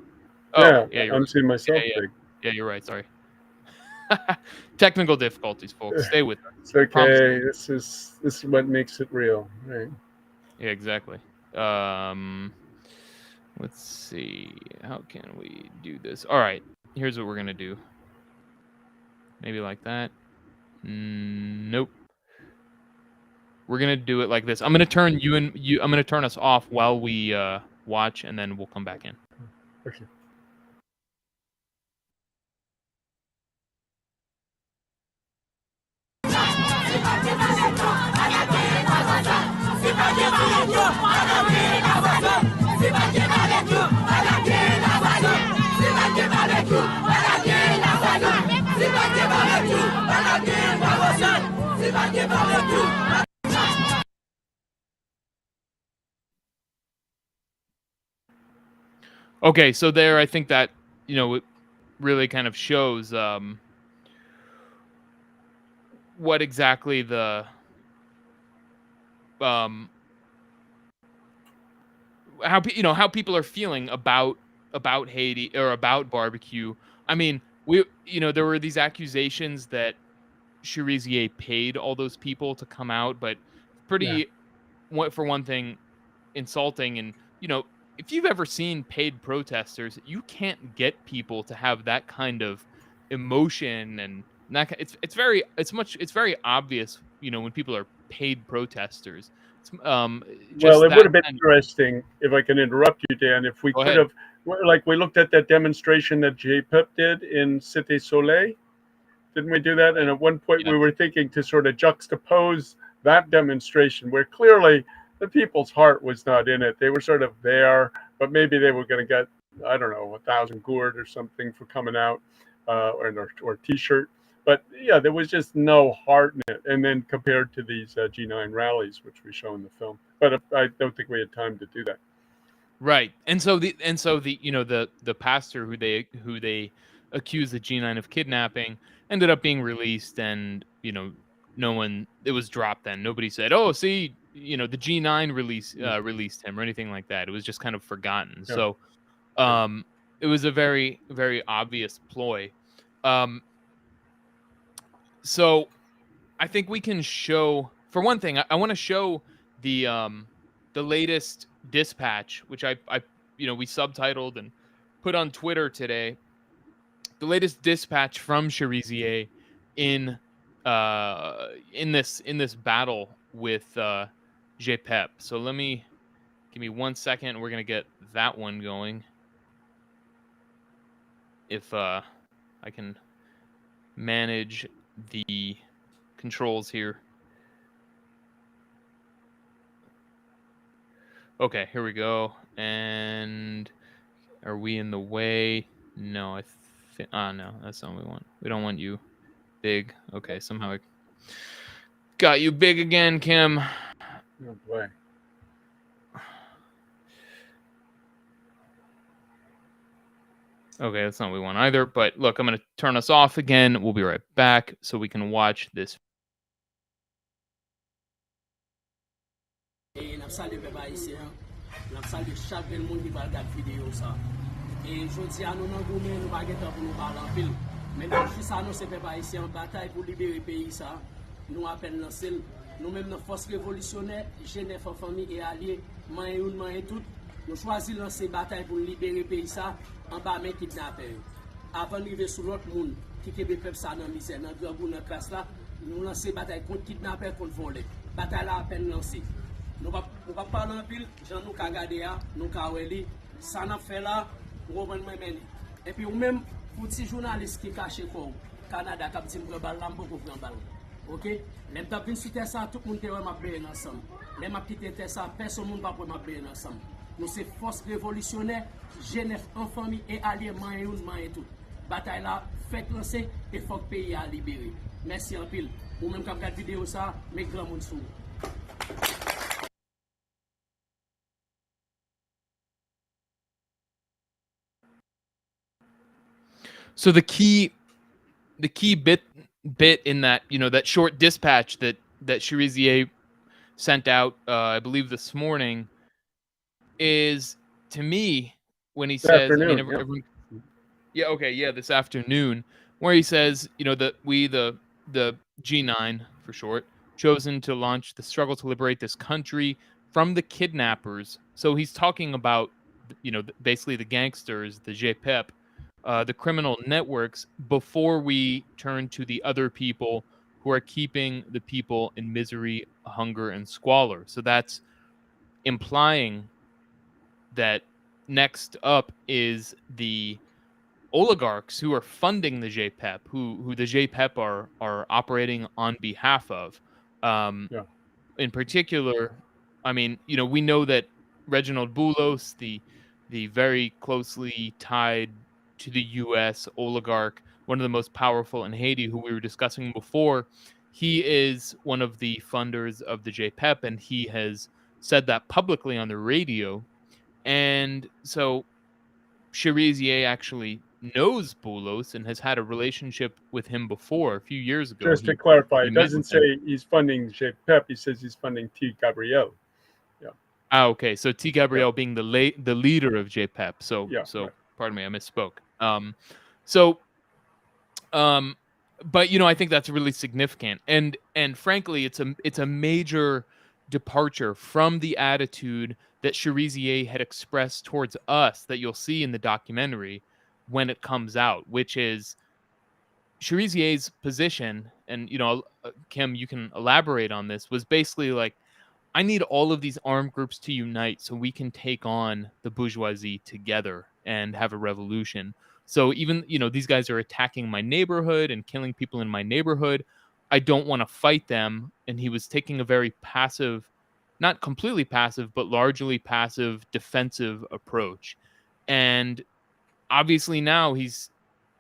[SPEAKER 1] Oh,
[SPEAKER 2] Yeah,
[SPEAKER 1] yeah, you're
[SPEAKER 2] I'm
[SPEAKER 1] right.
[SPEAKER 2] seeing
[SPEAKER 1] Yeah,
[SPEAKER 2] myself
[SPEAKER 1] yeah.
[SPEAKER 2] big.
[SPEAKER 1] Yeah, you're right. Sorry. Technical difficulties, folks. Stay with us.
[SPEAKER 2] It's
[SPEAKER 1] Promise.
[SPEAKER 2] okay. This is what makes it real, right?
[SPEAKER 1] Yeah, exactly. Let's see. How can we do this? All right. Here's what we're gonna do. Maybe like that. Nope. We're gonna do it like this. I'm gonna turn you and you. I'm gonna turn us off while we watch, and then we'll come back in.
[SPEAKER 2] Okay.
[SPEAKER 1] Okay, so there, I think that it really kind of shows what exactly the um how people are feeling about Haiti or about barbecue. I mean, there were these accusations that Cherizier paid all those people to come out, but
[SPEAKER 2] Yeah.
[SPEAKER 1] pretty for one thing insulting. And if you've ever seen paid protesters, you can't get people to have that kind of emotion and it's very obvious when people are paid protesters.
[SPEAKER 2] Well,
[SPEAKER 1] Just
[SPEAKER 2] it would
[SPEAKER 1] that
[SPEAKER 2] have been
[SPEAKER 1] kind of.
[SPEAKER 2] interesting if I can interrupt you, Dan. If we
[SPEAKER 1] Go
[SPEAKER 2] could
[SPEAKER 1] ahead.
[SPEAKER 2] have, like, we looked at that demonstration that G-Pèp did in Cité Solieil. Didn't we do that? And at one point, we
[SPEAKER 1] Yes.
[SPEAKER 2] were thinking to sort of juxtapose that demonstration where clearly the people's heart was not in it. They were sort of there, but maybe they were going to get, I don't know, 1,000 gourd or something for coming out, or T-shirt. But yeah, there was just no heart in it. And then compared to these G9 rallies, which we show in the film, but I don't think we had time to do that.
[SPEAKER 1] Right. And so the pastor who they accused the G9 of kidnapping ended up being released, and no one, it was dropped then. Nobody said, "Oh, see, the G9 released him," or anything like that. It was just kind of forgotten.
[SPEAKER 2] Yeah,
[SPEAKER 1] So
[SPEAKER 2] yeah.
[SPEAKER 1] it was a very, very obvious ploy. Um so I think we can show, for one thing, I want to show the latest dispatch, which I we subtitled and put on Twitter today. The latest dispatch from Cherizier in in this battle with G-Pèp. So give me 1 second. We're gonna get that one going. If I can manage the controls here. Okay, here we go. And are we in the way? No, I think. No, that's not what we want. We don't want you big. Okay, somehow I got you big again, Kim.
[SPEAKER 2] Oh boy.
[SPEAKER 1] Okay, that's not what we want either. But look, I'm going to turn us off again. We'll be right back so we can watch this.
[SPEAKER 3] Et nous saluons les Haïtiens, nous saluons chaque monde qui va regarder la vidéo. Et je dis à nous, nous ne pas pour nous parler en pile. Mais nous, si ça nous c'est les Haïtiens en bataille pour libérer le pays, nous appelons lancé. Nous-mêmes, nos forces révolutionnaires, Genève en famille et alliés, main tout, nous choisissons lancer bataille pour libérer le pays en bas de kidnappeurs. Avant d'arriver sur l'autre monde qui est le peuple dans la misère, dans le grand dans classe là, nous lançons bataille contre kidnappeurs, contre volés. Bataille là à peine lancée. Nous ne pouvons pas parler en pile, j'en nous qu'à garder, nous qu'à ouéli, ça n'a fait là, nous revenons mener. Et puis, ou même, pour ces journalistes qui cachent quoi, Canada, qui dit que balle là, beaucoup prendre balle. Ok? Les gens qui sont ça, tout le monde est bien ensemble. Les gens qui étaient ça, personne ne va pas bien ensemble. Nous sommes force révolutionnaire, Genève en famille et alliés, main et tout. Bataille là, faites lancer et faut que le pays a libéré. Merci en pile. Ou même quand vous regardez vidéo ça, mes grands monde sous.
[SPEAKER 1] So the key bit in that, that short dispatch that Cherizier sent out, I believe this morning, is, to me, when he
[SPEAKER 2] This
[SPEAKER 1] says, I mean,
[SPEAKER 2] afternoon, yeah.
[SPEAKER 1] everyone, yeah, okay, yeah, this afternoon, where he says, that we, the G9 for short, chosen to launch the struggle to liberate this country from the kidnappers. So he's talking about, basically the gangsters, the G-Pèp, the criminal networks, before we turn to the other people who are keeping the people in misery, hunger, and squalor. So that's implying that next up is the oligarchs who are funding the G-Pèp, who the G-Pèp are operating on behalf of.
[SPEAKER 2] Yeah.
[SPEAKER 1] In particular, I mean, we know that Reginald Boulos, the very closely tied to the U.S. oligarch, one of the most powerful in Haiti, who we were discussing before, he is one of the funders of the G-Pèp, and he has said that publicly on the radio. And so Cherizier actually knows Boulos and has had a relationship with him before. A few years ago,
[SPEAKER 2] Just to clarify,
[SPEAKER 1] he
[SPEAKER 2] it
[SPEAKER 1] met
[SPEAKER 2] doesn't
[SPEAKER 1] with him.
[SPEAKER 2] say he's funding G-Pèp. He says he's funding T. Gabriel. Yeah.
[SPEAKER 1] Okay. So T. Gabriel being the leader of G-Pèp. So
[SPEAKER 2] Yeah. Right.
[SPEAKER 1] pardon me, I misspoke. So but I think that's really significant, and frankly, it's a major departure from the attitude that Cherizier had expressed towards us that you'll see in the documentary when it comes out, which is Cherizier's position, and Kim, you can elaborate on this, was basically like, I need all of these armed groups to unite so we can take on the bourgeoisie together and have a revolution. So even, these guys are attacking my neighborhood and killing people in my neighborhood. I don't want to fight them. And he was taking a very passive, not completely passive, but largely passive, defensive approach. And obviously now he's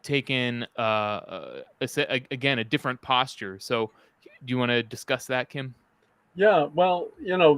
[SPEAKER 1] taken, again, a different posture. So do you want to discuss that, Kim?
[SPEAKER 2] Yeah, well,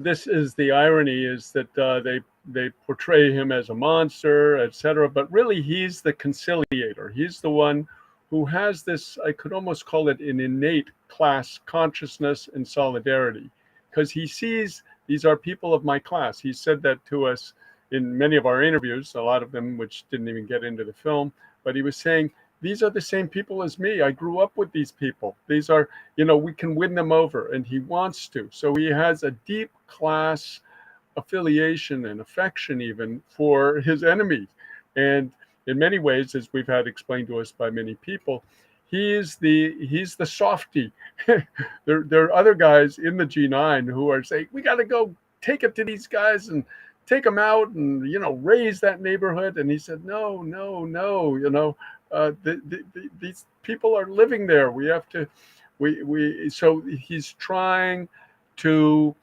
[SPEAKER 2] this is the irony, is that they portray him as a monster, etc. But really, he's the conciliator. He's the one who has this. I could almost call it an innate class consciousness and solidarity, because he sees these are people of my class. He said that to us in many of our interviews, a lot of them which didn't even get into the film. But he was saying, these are the same people as me. I grew up with these people. These are, we can win them over, and he wants to. So he has a deep class affiliation and affection even for his enemies. And in many ways, as we've had explained to us by many people, he's the softy. There are other guys in the G9 who are saying, we got to go take it to these guys and take them out and raise that neighborhood. And he said, no, these people are living there. We have to, so he's trying to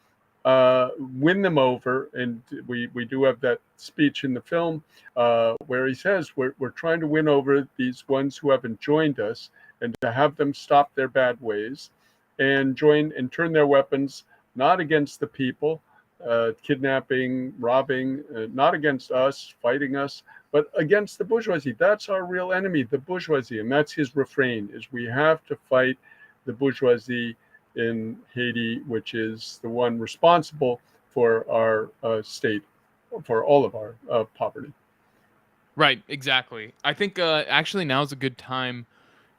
[SPEAKER 2] win them over. And we do have that speech in the film where he says, we're trying to win over these ones who haven't joined us, and to have them stop their bad ways and join and turn their weapons, not against the people, kidnapping, robbing, not against us, fighting us, but against the bourgeoisie. That's our real enemy, the bourgeoisie. And that's his refrain, is we have to fight the bourgeoisie in Haiti, which is the one responsible for our state, for all of our poverty.
[SPEAKER 1] Right, exactly. I think actually now is a good time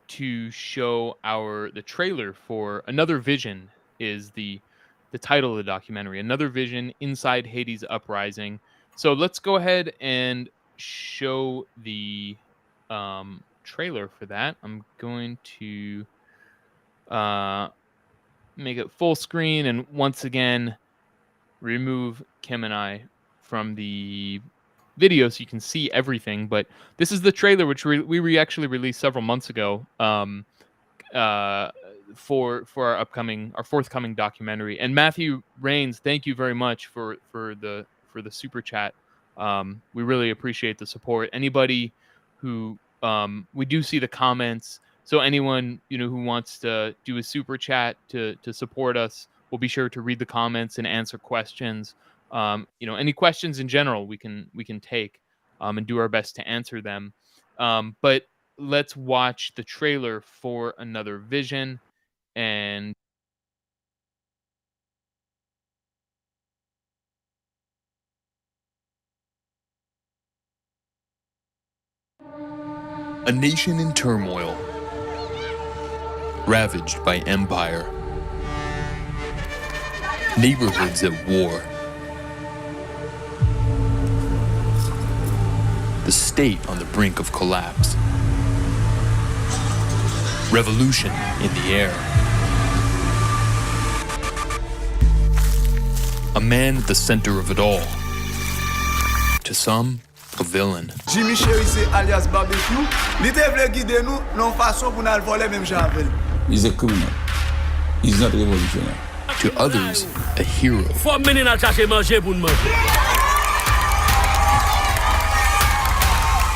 [SPEAKER 1] to show the trailer for Another Vision, is the title of the documentary. Another Vision Inside Haiti's Uprising. So let's go ahead and show the trailer for that. I'm going to make it full screen, and once again remove Kim and I from the video so you can see everything. But this is the trailer which we actually released several months ago for our forthcoming documentary. And Matthew Rains, thank you very much for the super chat. We really appreciate the support. Anybody who we do see the comments, so anyone who wants to do a super chat to support us, we'll be sure to read the comments and answer questions. Any questions in general we can take and do our best to answer them. But let's watch the trailer for Another Vision. And
[SPEAKER 4] a nation in turmoil, ravaged by empire, neighborhoods at war, the state on the brink of collapse, revolution in the air, a man at the center of it all, to some, a villain.
[SPEAKER 5] Jimmy Cherise alias Barbecue, li te vle guider nous non façon pour nous voler même Javel.
[SPEAKER 6] He's a criminal. He's not revolutionary.
[SPEAKER 4] To others, a hero.
[SPEAKER 7] Faut mener à chercher manger pour manger.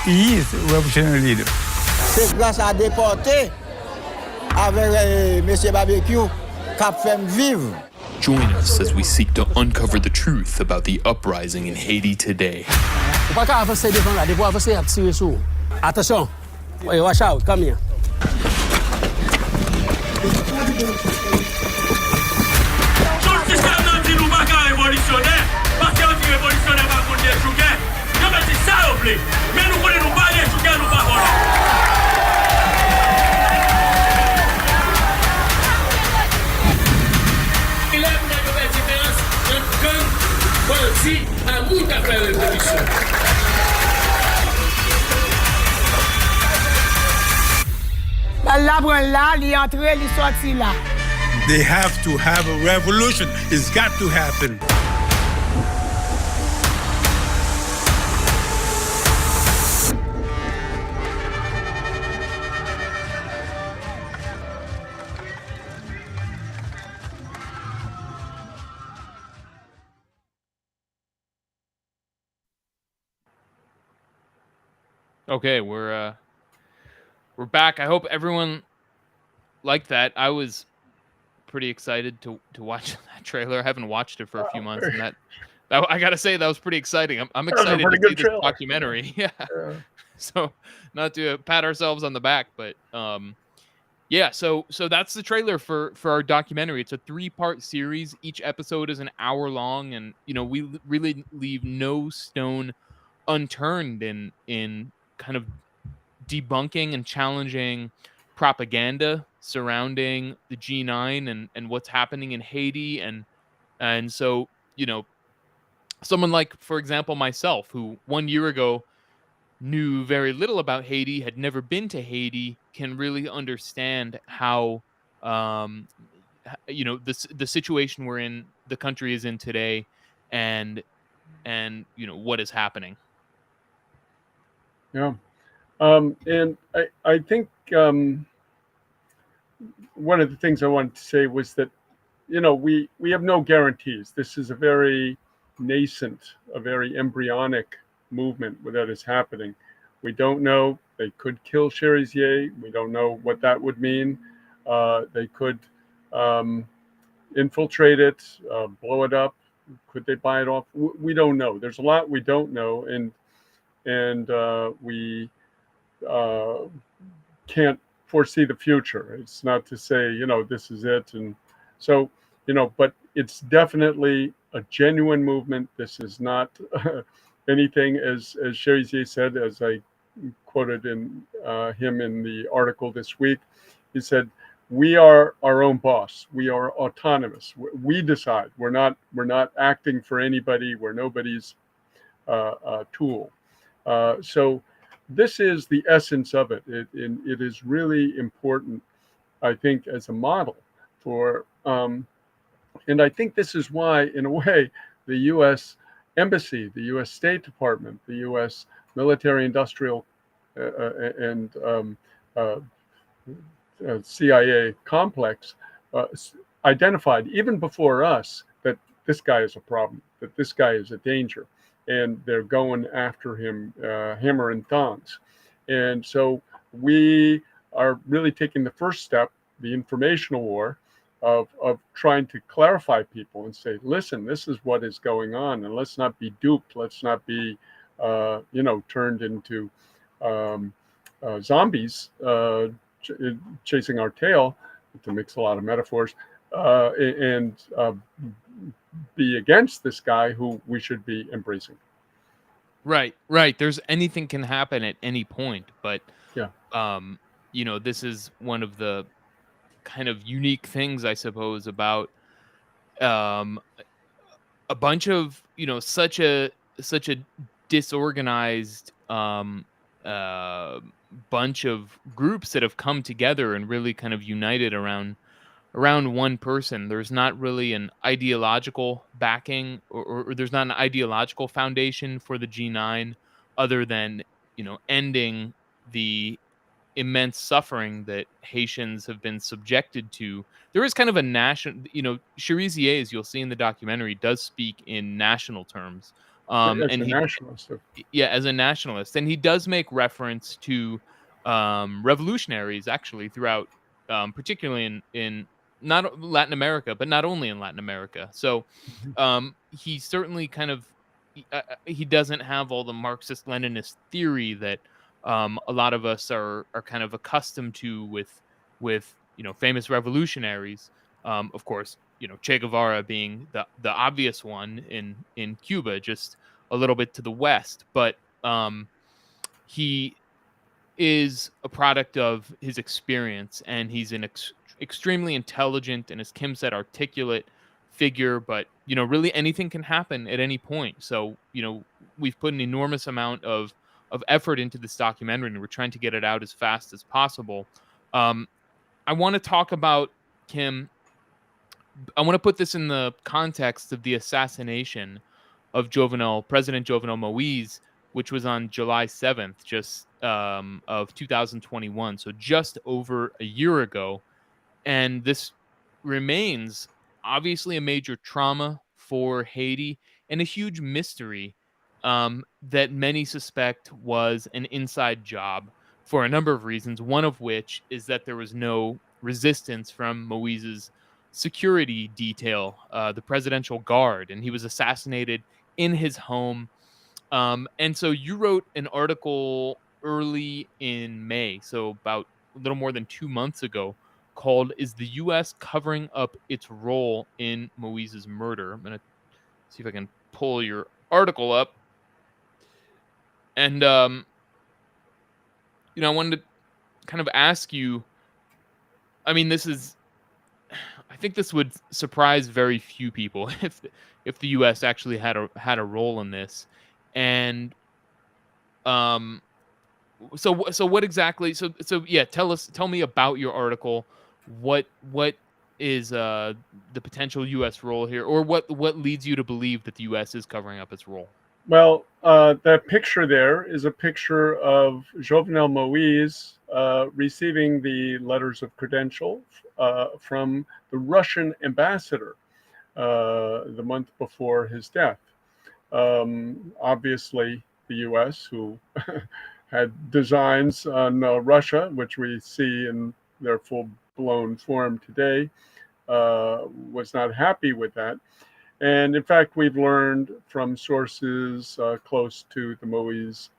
[SPEAKER 6] He is a revolutionary leader.
[SPEAKER 8] C'est grâce à déporter avec Monsieur Barbecue qu'a fait vivre.
[SPEAKER 4] Join us as we seek to uncover the truth about the uprising in Haiti today.
[SPEAKER 7] Ou pas qu'à avancer devant là, devant avancer à tirer sur. Attention. Wait, watch out, come here. Tout système nan dit nous pas qu'à révolutionnaire, parce que anti-révolutionnaire pas contre des chouquets. Yo mais c'est ça ou blé. Mais nous connaissons pas les chouquets nous pas connaît. Il a une différence entre gang, bandit, à moun qui fait révolution.
[SPEAKER 6] They have to have a revolution. It's got to happen.
[SPEAKER 1] okay, we're back. I hope everyone liked that. I was pretty excited to watch that trailer. I haven't watched it for a few months, and that I gotta say that was pretty exciting. I'm excited to see this documentary. Yeah. So not to pat ourselves on the back, but yeah. So that's the trailer for our documentary. It's a 3-part series. Each episode is an hour long, and we really leave no stone unturned in kind of debunking and challenging propaganda surrounding the G9 and what's happening in Haiti, and so someone like, for example, myself, who 1 year ago knew very little about Haiti, had never been to Haiti, can really understand how the situation the country is in today, and what is happening.
[SPEAKER 2] Yeah. And I think one of the things I wanted to say was that, we have no guarantees. This is a very nascent, a very embryonic movement that is happening. We don't know. They could kill Cherizier. We don't know what that would mean. They could infiltrate it, blow it up. Could they buy it off? We don't know. There's a lot we don't know, and we can't foresee the future. It's not to say, this is it. And so, but it's definitely a genuine movement. This is not anything, as Cherizier said, as I quoted him in the article this week. He said, "We are our own boss. We are autonomous. We decide. We're not acting for anybody. We're nobody's tool." So this is the essence of it. It is really important, I think, as a model for, and I think this is why, in a way, the U.S. Embassy, the U.S. State Department, the U.S. Military Industrial and CIA complex identified, even before us, that this guy is a problem, that this guy is a danger. And they're going after him, hammer and tongs. And so we are really taking the first step, the informational war, of trying to clarify people and say, listen, this is what is going on, and let's not be duped. Let's not be, turned into zombies chasing our tail, to mix a lot of metaphors, and be against this guy who we should be embracing.
[SPEAKER 1] Right. There's anything can happen at any point, but
[SPEAKER 2] Yeah.
[SPEAKER 1] this is one of the kind of unique things, I suppose, about um, a bunch of such a disorganized uh, bunch of groups that have come together and really kind of united around one person. There's not really an ideological backing, or there's not an ideological foundation for the G9, other than ending the immense suffering that Haitians have been subjected to. There is kind of a national, Cherizier, as you'll see in the documentary, does speak in national terms.
[SPEAKER 2] As
[SPEAKER 1] And
[SPEAKER 2] a nationalist.
[SPEAKER 1] yeah, as a nationalist, and he does make reference to revolutionaries actually throughout, particularly in not Latin America, but not only in Latin America. So he certainly kind of he doesn't have all the Marxist Leninist theory that a lot of us are kind of accustomed to with famous revolutionaries. Of course, Che Guevara being the obvious one in Cuba, just a little bit to the west, but he is a product of his experience, and he's an extremely intelligent and, as Kim said, articulate figure. But really anything can happen at any point. So we've put an enormous amount of effort into this documentary, and we're trying to get it out as fast as possible. I want to talk about, Kim, I want to put this in the context of the assassination of President Jovenel Moise, which was on July 7th, just of 2021. So just over a year ago. And this remains obviously a major trauma for Haiti, and a huge mystery that many suspect was an inside job for a number of reasons. One of which is that there was no resistance from Moise's security detail, the Presidential Guard, and he was assassinated in his home. And so you wrote an article early in May, so about a little more than 2 months ago, called "Is the U.S. Covering Up Its Role in Moise's Murder?" I'm going to see if I can pull your article up. And, I wanted to kind of ask you, I mean, I think this would surprise very few people if the U.S. actually had a role in this. And so what exactly? So yeah, tell me about your article. What is the potential U.S. role here, or what leads you to believe that the U.S. is covering up its role?
[SPEAKER 2] Well, that picture there is a picture of Jovenel Moise receiving the letters of credential from the Russian ambassador the month before his death. Obviously, the U.S., who had designs on Russia, which we see in their full-blown form today, was not happy with that. And in fact, we've learned from sources close to the Moise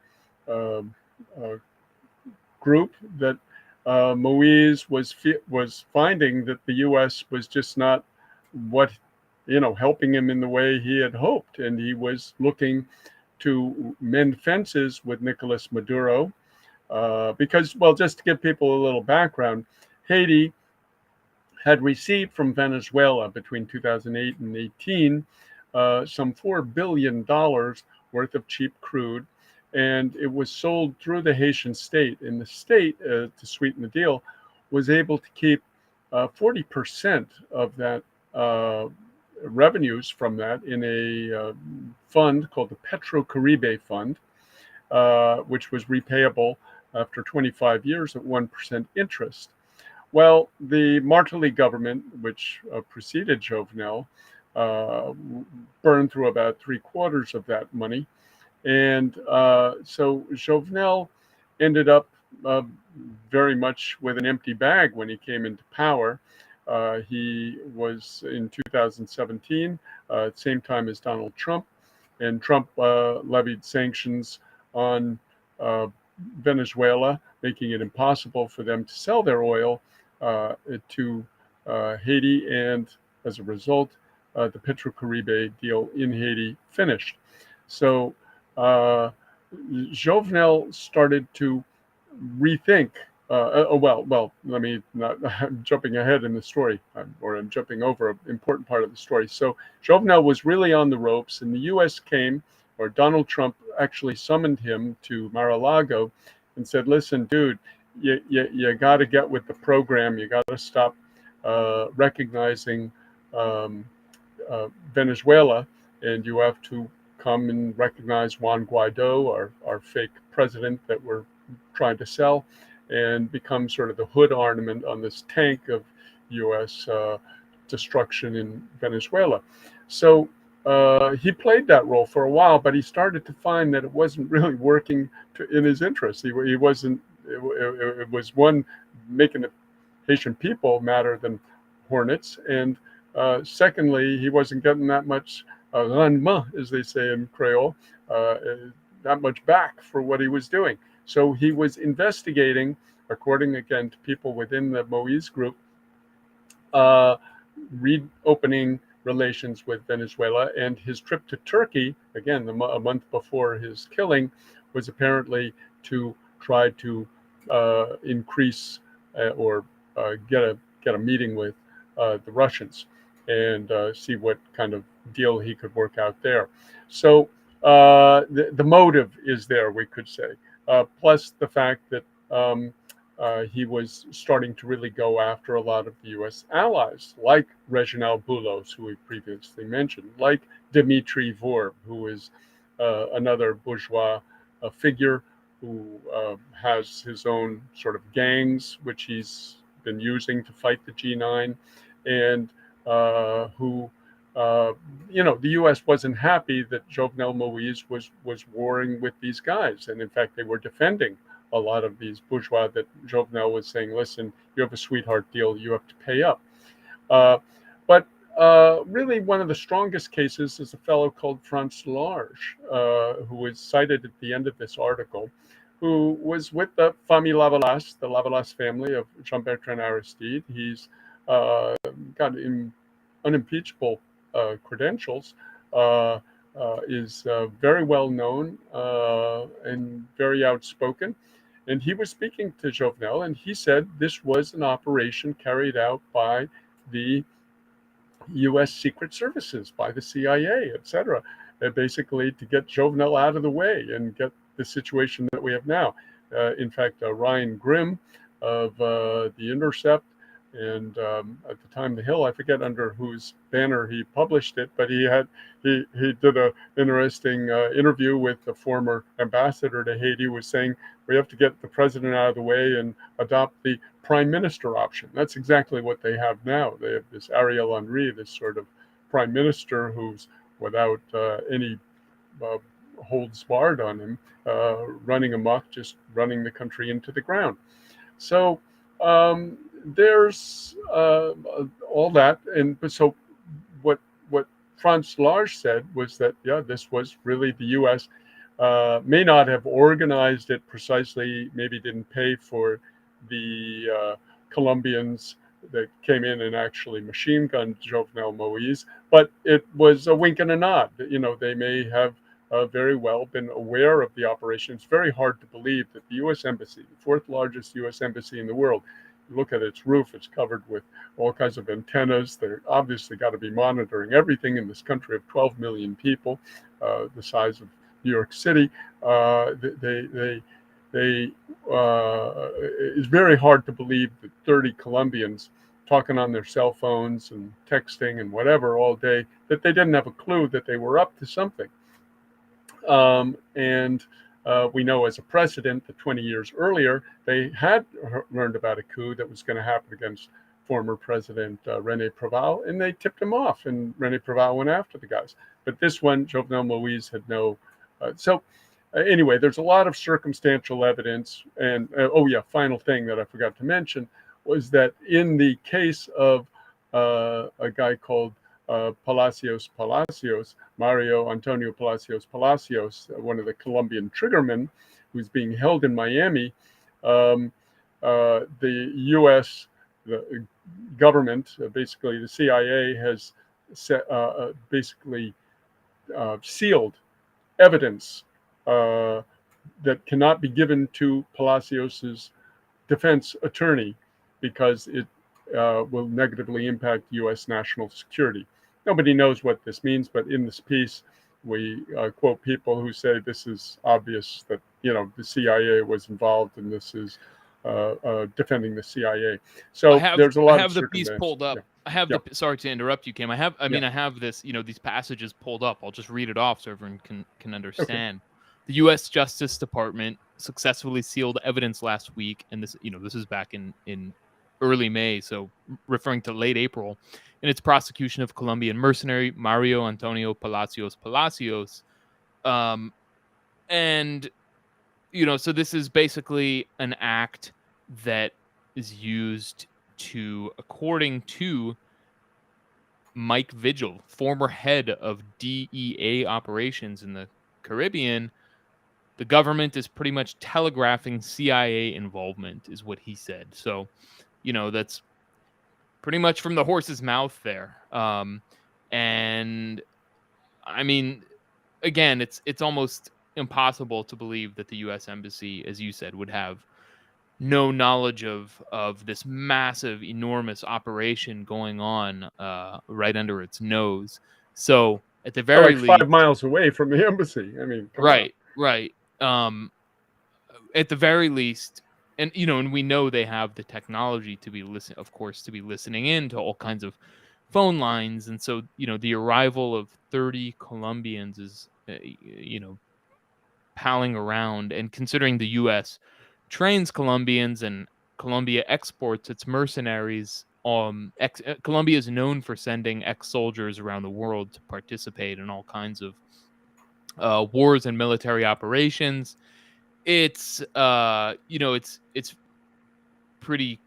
[SPEAKER 2] group that Moise was finding that the U.S. was just not helping him in the way he had hoped, and he was looking to mend fences with Nicolas Maduro because, well, just to give people a little background, Haiti had received from Venezuela between 2008 and 18 some $4 billion worth of cheap crude, and it was sold through the Haitian state. And the state, to sweeten the deal, was able to keep 40% of that revenues from that in a fund called the Petro-Caribe Fund, which was repayable after 25 years at 1% interest. Well, the Martelly government, which preceded Jovenel, burned through about 3/4 of that money. And so Jovenel ended up very much with an empty bag when he came into power. He was in 2017, same time as Donald Trump, and Trump levied sanctions on Venezuela, making it impossible for them to sell their oil to Haiti, and as a result, the Petrocaribe deal in Haiti finished. So Jovenel started to rethink. Let me not. I'm jumping ahead in the story, or I'm jumping over an important part of the story. So Jovenel was really on the ropes, and the U.S. came, or Donald Trump actually summoned him to Mar-a-Lago and said, "Listen, dude, you got to get with the program. You got to stop recognizing Venezuela, and you have to come and recognize Juan Guaido, our fake president that we're trying to sell, and become sort of the hood ornament on this tank of U.S. Destruction in Venezuela." So he played that role for a while, but he started to find that it wasn't really working in his interest. He wasn't. It was one, making the Haitian people madder than hornets, and secondly, he wasn't getting that much rendement, as they say in Creole, that much back for what he was doing. So he was investigating, according again to people within the Moise group, reopening relations with Venezuela. And his trip to Turkey, again, a month before his killing, was apparently to try to increase or get a meeting with the Russians and see what kind of deal he could work out there. So the motive is there, we could say. Plus the fact that he was starting to really go after a lot of the U.S. allies, like Reginald Boulos, who we previously mentioned, like Dmitry Vorb, who is another bourgeois figure who has his own sort of gangs, which he's been using to fight the G9, and who, the U.S. wasn't happy that Jovenel Moise was warring with these guys. And in fact, they were defending a lot of these bourgeois that Jovenel was saying, listen, you have a sweetheart deal, you have to pay up. But really one of the strongest cases is a fellow called Franz Large, who was cited at the end of this article, who was with the famille Lavalas, the Lavalas family of Jean-Bertrand Aristide. He's got unimpeachable credentials, is very well known and very outspoken. And he was speaking to Jovenel, and he said this was an operation carried out by the U.S. Secret Services, by the CIA, etc., basically to get Jovenel out of the way and get the situation that we have now. In fact, Ryan Grimm of The Intercept and at the time The Hill, I forget under whose banner he published it, but he did an interesting interview with the former ambassador to Haiti, was saying we have to get the president out of the way and adopt the prime minister option. That's exactly what they have now. They have this Ariel Henry, this sort of prime minister who's without any holds barred on him, running amok, just running the country into the ground. So there's all that, and so what Franz Large said was that this was really the U.S. May not have organized it precisely, maybe didn't pay for the Colombians that came in and actually machine gunned Jovenel Moise, but it was a wink and a nod. They may have very well been aware of the operation. It's very hard to believe that the U.S. Embassy, the fourth largest U.S. embassy in the world, you look at its roof, it's covered with all kinds of antennas. They're obviously got to be monitoring everything in this country of 12 million people, the size of New York City. It's very hard to believe that 30 Colombians talking on their cell phones and texting and whatever all day, that they didn't have a clue that they were up to something. We know as a precedent that 20 years earlier, they had learned about a coup that was going to happen against former President René Préval, and they tipped him off, and René Préval went after the guys. But this one, Jovenel Moise had no. Anyway, there's a lot of circumstantial evidence. And final thing that I forgot to mention was that in the case of a guy called Palacios, Mario Antonio Palacios, one of the Colombian triggermen who's being held in Miami. The U.S. the government, basically the CIA, has basically sealed evidence that cannot be given to Palacios's defense attorney because it will negatively impact U.S. national security. Nobody knows what this means, but in this piece, we quote people who say this is obvious that, the CIA was involved and this is defending the CIA. So there's a lot of
[SPEAKER 1] I have the piece pulled up.
[SPEAKER 2] Yeah.
[SPEAKER 1] I have sorry to interrupt you, Kim. I have this, these passages pulled up. I'll just read it off so everyone can understand. Okay. The U.S. Justice Department successfully sealed evidence last week, and this is back in early May, so referring to late April, in its prosecution of Colombian mercenary Mario Antonio Palacios. And so this is basically an act that is used to, according to Mike Vigil, former head of DEA operations in the Caribbean, the government is pretty much telegraphing CIA involvement, is what he said. So, that's pretty much from the horse's mouth there. And I mean, again, it's almost impossible to believe that the U.S. Embassy, as you said, would have no knowledge of this massive, enormous operation going on right under its nose. So at the very least,
[SPEAKER 2] 5 miles away from the embassy. I mean,
[SPEAKER 1] right. At the very least, and and we know they have the technology to be listening in to all kinds of phone lines, and so the arrival of 30 Colombians is palling around, and considering the U.S. trains Colombians and Colombia exports its mercenaries. Colombia is known for sending ex-soldiers around the world to participate in all kinds of wars and military operations. It's pretty.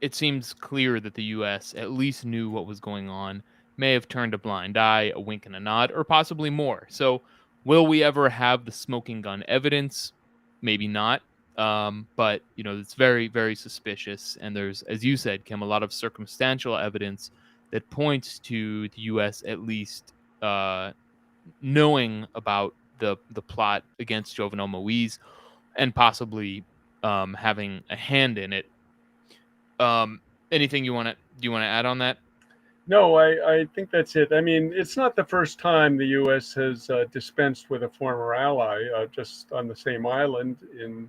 [SPEAKER 1] It seems clear that the U.S. at least knew what was going on, may have turned a blind eye, a wink and a nod, or possibly more. So, will we ever have the smoking gun evidence? Maybe not. But it's very, very suspicious. And there's, as you said, Kim, a lot of circumstantial evidence that points to the U.S. at least knowing about the plot against Jovenel Moise and possibly having a hand in it. Anything do you want to add on that?
[SPEAKER 2] No, I think that's it. I mean, it's not the first time the U.S. has dispensed with a former ally. Just on the same island in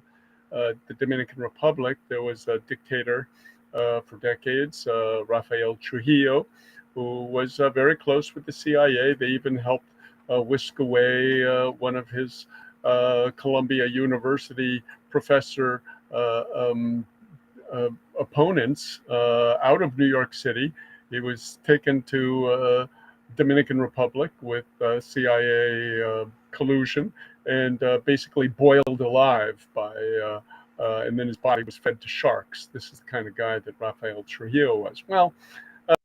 [SPEAKER 2] the Dominican Republic, there was a dictator for decades, Rafael Trujillo, who was very close with the CIA. They even helped whisk away one of his Columbia University professor opponents out of New York City. He was taken to Dominican Republic with CIA collusion and basically boiled alive by, and then his body was fed to sharks. This is the kind of guy that Rafael Trujillo was. Well,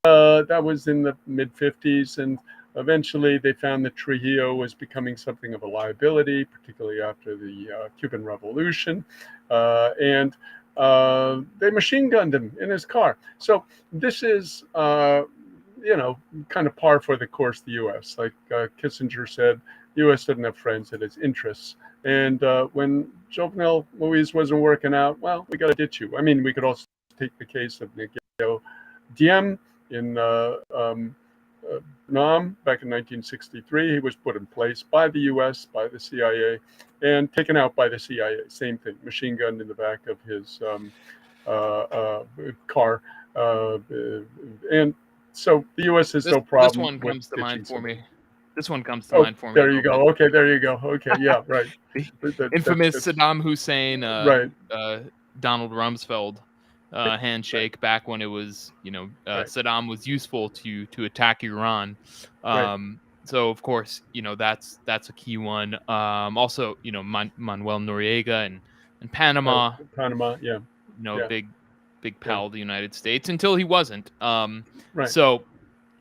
[SPEAKER 2] that was in the mid-50s, and eventually they found that Trujillo was becoming something of a liability, particularly after the Cuban Revolution, and they machine gunned him in his car. So this is, kind of par for the course of the U.S. Like Kissinger said, the U.S. doesn't have friends, it has interests. And when Jovenel Moise wasn't working out, well, we got to ditch you. I mean, we could also take the case of Miguel Diem in Nam back in 1963. He was put in place by the U.S., by the CIA, and taken out by the CIA. Same thing, machine gunned in the back of his car. And so the U.S. has no problem.
[SPEAKER 1] This one comes to mind for me.
[SPEAKER 2] There you go. Okay, there you go. Okay, yeah, right.
[SPEAKER 1] Infamous Saddam Hussein,
[SPEAKER 2] right.
[SPEAKER 1] Donald Rumsfeld handshake back when it was, Saddam was useful to attack Iran. So of course, that's a key one. Also, Manuel Noriega and Panama.
[SPEAKER 2] Panama, yeah.
[SPEAKER 1] Big pal of the United States until he wasn't.
[SPEAKER 2] Right.
[SPEAKER 1] So,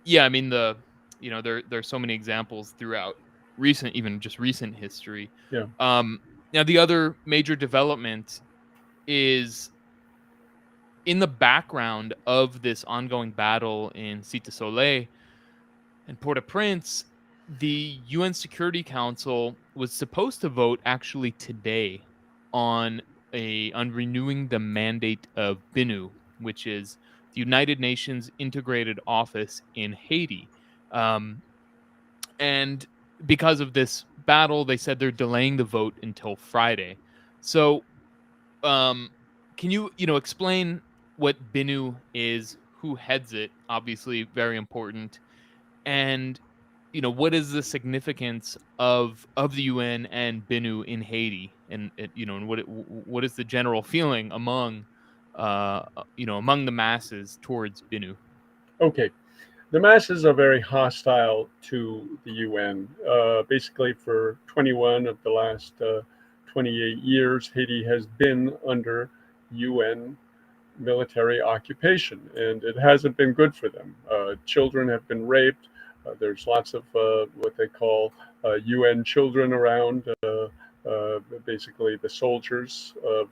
[SPEAKER 1] yeah, I mean the There's so many examples throughout recent history.
[SPEAKER 2] Yeah.
[SPEAKER 1] Now the other major development is in the background of this ongoing battle in Cité Solieil and Port-au-Prince. The UN Security Council was supposed to vote actually today on on renewing the mandate of BINU, which is the United Nations Integrated Office in Haiti. Um, and because of this battle, they said they're delaying the vote until Friday. So, um, can you explain what BINU is, who heads it? Obviously, very important. And what is the significance of the UN and BINU in Haiti, and what is the general feeling among the masses towards BINU?
[SPEAKER 2] Okay. The masses are very hostile to the UN. Basically, for 21 of the last 28 years, Haiti has been under UN military occupation, and it hasn't been good for them. Children have been raped. There's lots of what they call UN children around, basically the soldiers of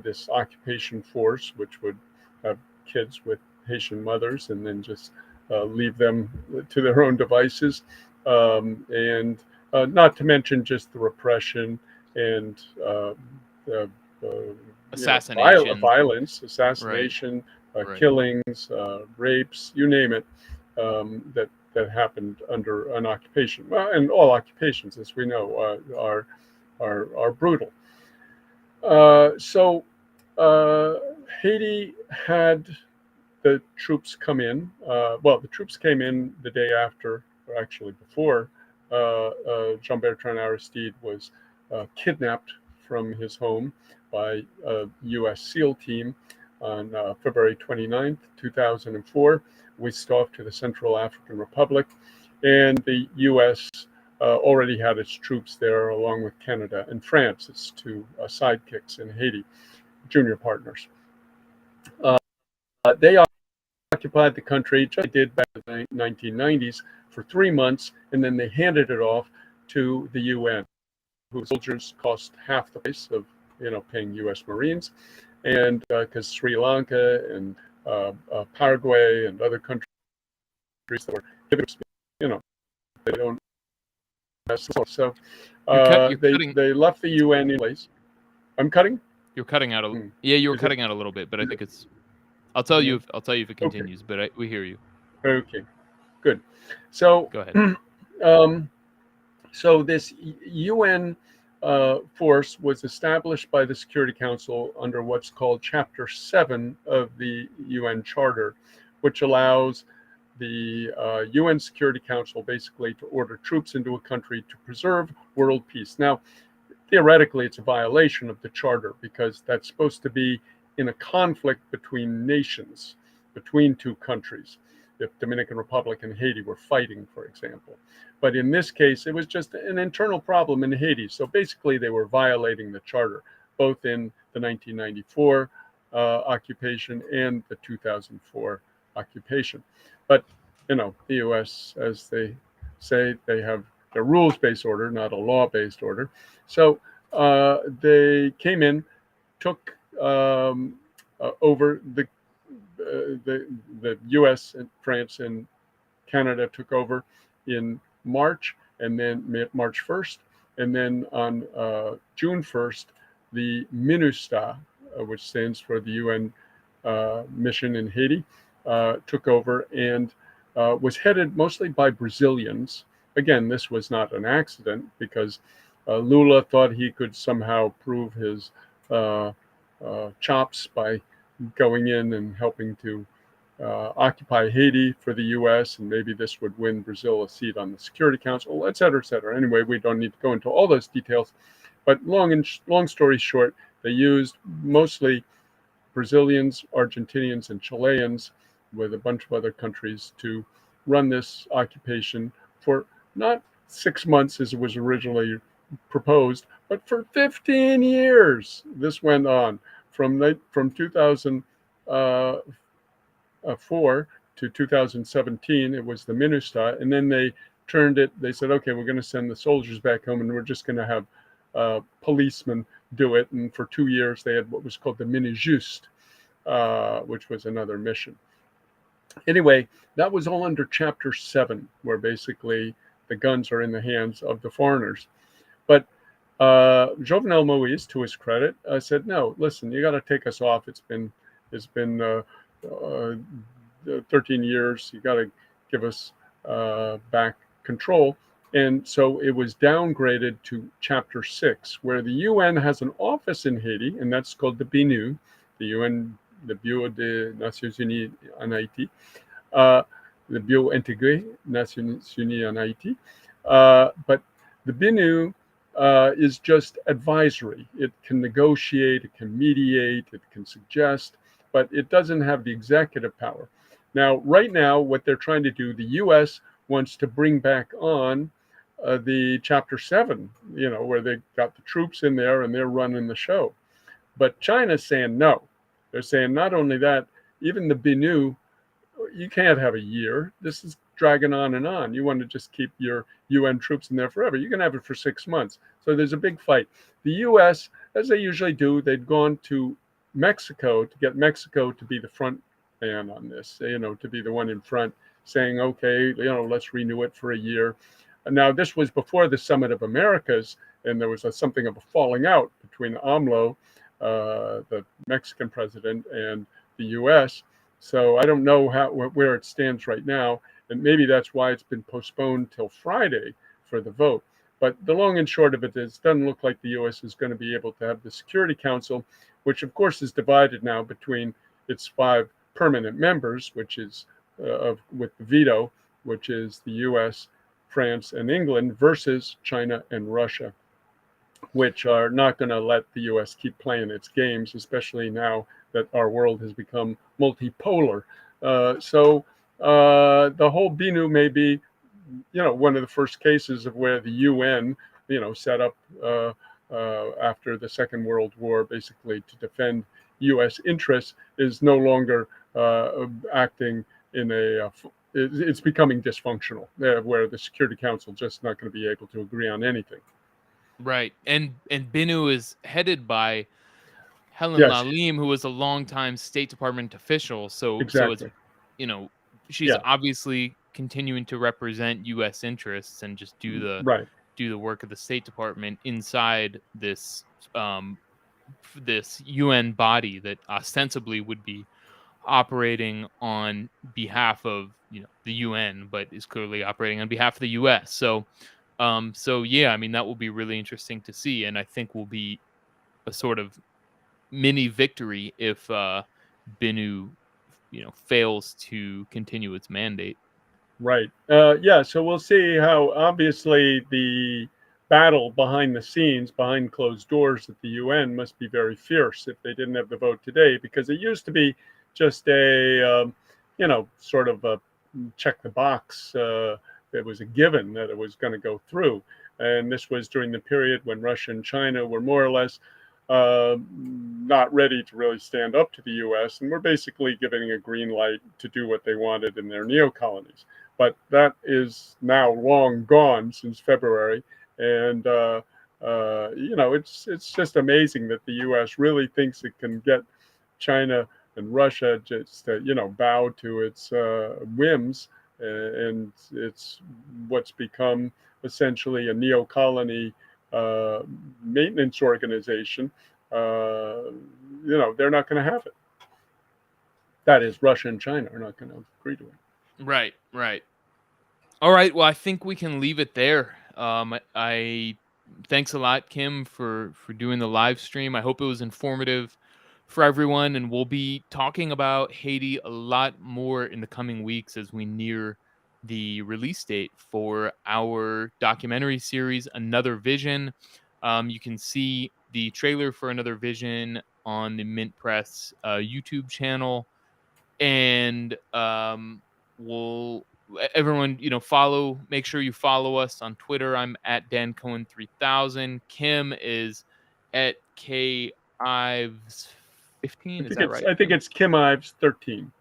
[SPEAKER 2] this occupation force, which would have kids with Haitian mothers and then just leave them to their own devices. And not to mention just the repression and
[SPEAKER 1] Assassination.
[SPEAKER 2] violence, assassination,
[SPEAKER 1] Right.
[SPEAKER 2] killings, rapes, you name it, that happened under an occupation. Well, and all occupations, as we know, are brutal. So Haiti had the troops come in. The troops came in the day after, or actually before, Jean-Bertrand Aristide was kidnapped from his home by a U.S. SEAL team on February 29th, 2004, whisked off to the Central African Republic. And the U.S. Already had its troops there, along with Canada and France, its two sidekicks in Haiti, junior partners. They occupied the country, just did back in the 1990s, for 3 months, and then they handed it off to the UN, whose soldiers cost half the price of paying U.S. Marines, and because Sri Lanka and Paraguay and other countries that were giving, they don't. So they left the UN in place. I'm cutting.
[SPEAKER 1] You're cutting out yeah, you were cutting out a little bit, but I think it's. I'll tell you if it continues, but we hear you.
[SPEAKER 2] Okay, good. So
[SPEAKER 1] go ahead.
[SPEAKER 2] So this UN force was established by the Security Council under what's called Chapter 7 of the UN Charter, which allows the UN Security Council basically to order troops into a country to preserve world peace. Now, theoretically, it's a violation of the Charter because that's supposed to be in a conflict between nations, between two countries, if Dominican Republic and Haiti were fighting, for example. But in this case, it was just an internal problem in Haiti. So basically, they were violating the Charter, both in the 1994 occupation and the 2004 occupation. But, the U.S., as they say, they have a rules-based order, not a law-based order. So they came in, took over the U.S. and France and Canada took over in March, and then March 1st, and then on June 1st, the MINUSTAH, which stands for the UN mission in Haiti, took over and was headed mostly by Brazilians. Again, this was not an accident because Lula thought he could somehow prove his chops by going in and helping to occupy Haiti for the U.S., and maybe this would win Brazil a seat on the Security Council, et cetera, et cetera. Anyway, we don't need to go into all those details. But long story short, they used mostly Brazilians, Argentinians, and Chileans with a bunch of other countries to run this occupation for not 6 months as it was originally proposed, but for 15 years. This went on from 2004 to 2017, it was the MINUSTA, and then they turned it. They said, okay, we're going to send the soldiers back home, and we're just going to have policemen do it. And for 2 years, they had what was called the MINUJUST, which was another mission. Anyway, that was all under Chapter 7, where basically the guns are in the hands of the foreigners. But Jovenel Moïse, to his credit, said, no, listen, you got to take us off. It's been 13 years. You got to give us back control. And so it was downgraded to Chapter 6, where the UN has an office in Haiti, and that's called the BNU, the UN, the Bureau des Nations Unies en Haïti, the Bureau Intégré Nations Unies en Haïti. But the BNU is just advisory. It can negotiate, it can mediate, it can suggest, but it doesn't have the executive power. Now, right now, what they're trying to do, the U.S. wants to bring back on the Chapter 7, where they got the troops in there and they're running the show. But China's saying no. They're saying not only that, even the BNU, you can't have a year. This is dragging on and on. You want to just keep your UN troops in there forever. You can have it for 6 months. So there's a big fight. The U.S., as they usually do, they'd gone to Mexico to get Mexico to be the front man on this, to be the one in front saying, okay, let's renew it for a year. And now this was before the Summit of Americas, and there was something of a falling out between AMLO, the Mexican president, and the U.S. So I don't know where it stands right now, and maybe that's why it's been postponed till Friday for the vote. But the long and short of it is, it doesn't look like the U.S. is going to be able to have the Security Council, which of course is divided now between its 5 permanent members, which is with the veto, which is the U.S., France, and England, versus China and Russia, which are not going to let the U.S. keep playing its games, especially now that our world has become multipolar. So the whole BNU may be, one of the first cases of where the UN, set up after the Second World War, basically to defend U.S. interests, is no longer acting in it's becoming dysfunctional, where the Security Council just not going to be able to agree on anything.
[SPEAKER 1] Right. And BNU is headed by Helen
[SPEAKER 2] Yes.
[SPEAKER 1] Lalim, who was a longtime State Department official. So it's,
[SPEAKER 2] Exactly.
[SPEAKER 1] she's
[SPEAKER 2] Yeah.
[SPEAKER 1] obviously continuing to represent U.S. interests and just do the work of the State Department inside this this UN body that ostensibly would be operating on behalf of the UN, but is clearly operating on behalf of the U.S. So yeah, I mean, that will be really interesting to see, and I think will be a sort of mini victory if BNU fails to continue its mandate.
[SPEAKER 2] Right. Yeah. So we'll see how obviously the battle behind the scenes, behind closed doors at the UN must be very fierce if they didn't have the vote today, because it used to be just a, sort of a check the box. It was a given that it was going to go through. And this was during the period when Russia and China were more or less not ready to really stand up to the U.S. and were basically giving a green light to do what they wanted in their neo-colonies. But that is now long gone since February. And, it's just amazing that the U.S. really thinks it can get China and Russia just, bow to its whims. And it's what's become essentially a neo-colony maintenance organization. They're not going to have it. That is, Russia and China are not going to agree to it.
[SPEAKER 1] Right. All right. Well, I think we can leave it there. Thanks a lot, Kim, for doing the live stream. I hope it was informative for everyone, and we'll be talking about Haiti a lot more in the coming weeks as we near the release date for our documentary series, Another Vision. You can see the trailer for Another Vision on the MintPress YouTube channel, and everyone, make sure you follow us on Twitter. I'm at Dan Cohen 3000. Kim is at K Ives 15. Is that right?
[SPEAKER 2] I think it's Kim Ives 13.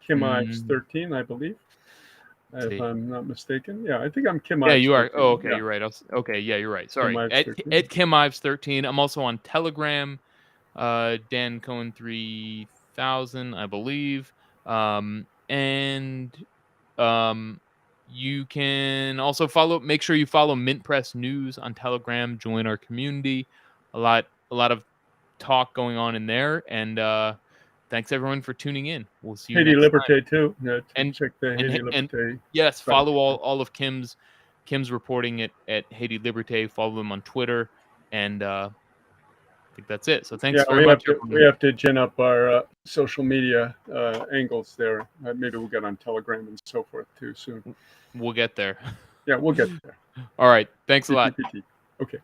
[SPEAKER 2] Kim Ives 13, I believe, if I'm not mistaken. Yeah, I think I'm Kim Ives.
[SPEAKER 1] Yeah, you are.
[SPEAKER 2] 13.
[SPEAKER 1] Oh, okay,
[SPEAKER 2] Yeah.
[SPEAKER 1] you're right. Okay, yeah, you're right. Sorry,
[SPEAKER 2] Ives
[SPEAKER 1] at
[SPEAKER 2] 13.
[SPEAKER 1] Kim Ives 13. I'm also on Telegram. Dan Cohen 3000, I believe. And you can also make sure you follow MintPress News on Telegram. Join our community. A lot of talk going on in there. And thanks everyone for tuning in. We'll see you
[SPEAKER 2] Haiti
[SPEAKER 1] next time.
[SPEAKER 2] Liberté too. Yeah,
[SPEAKER 1] And
[SPEAKER 2] check the Haiti
[SPEAKER 1] and
[SPEAKER 2] Liberté.
[SPEAKER 1] yes,
[SPEAKER 2] site.
[SPEAKER 1] follow all of Kim's reporting at Haiti Liberté. Follow them on Twitter, and I think that's it. So thanks very much.
[SPEAKER 2] We have to gin up our social media angles there. Maybe we'll get on Telegram and so forth too soon.
[SPEAKER 1] We'll get there.
[SPEAKER 2] Yeah, we'll get there.
[SPEAKER 1] All right. Thanks a lot.
[SPEAKER 2] Okay.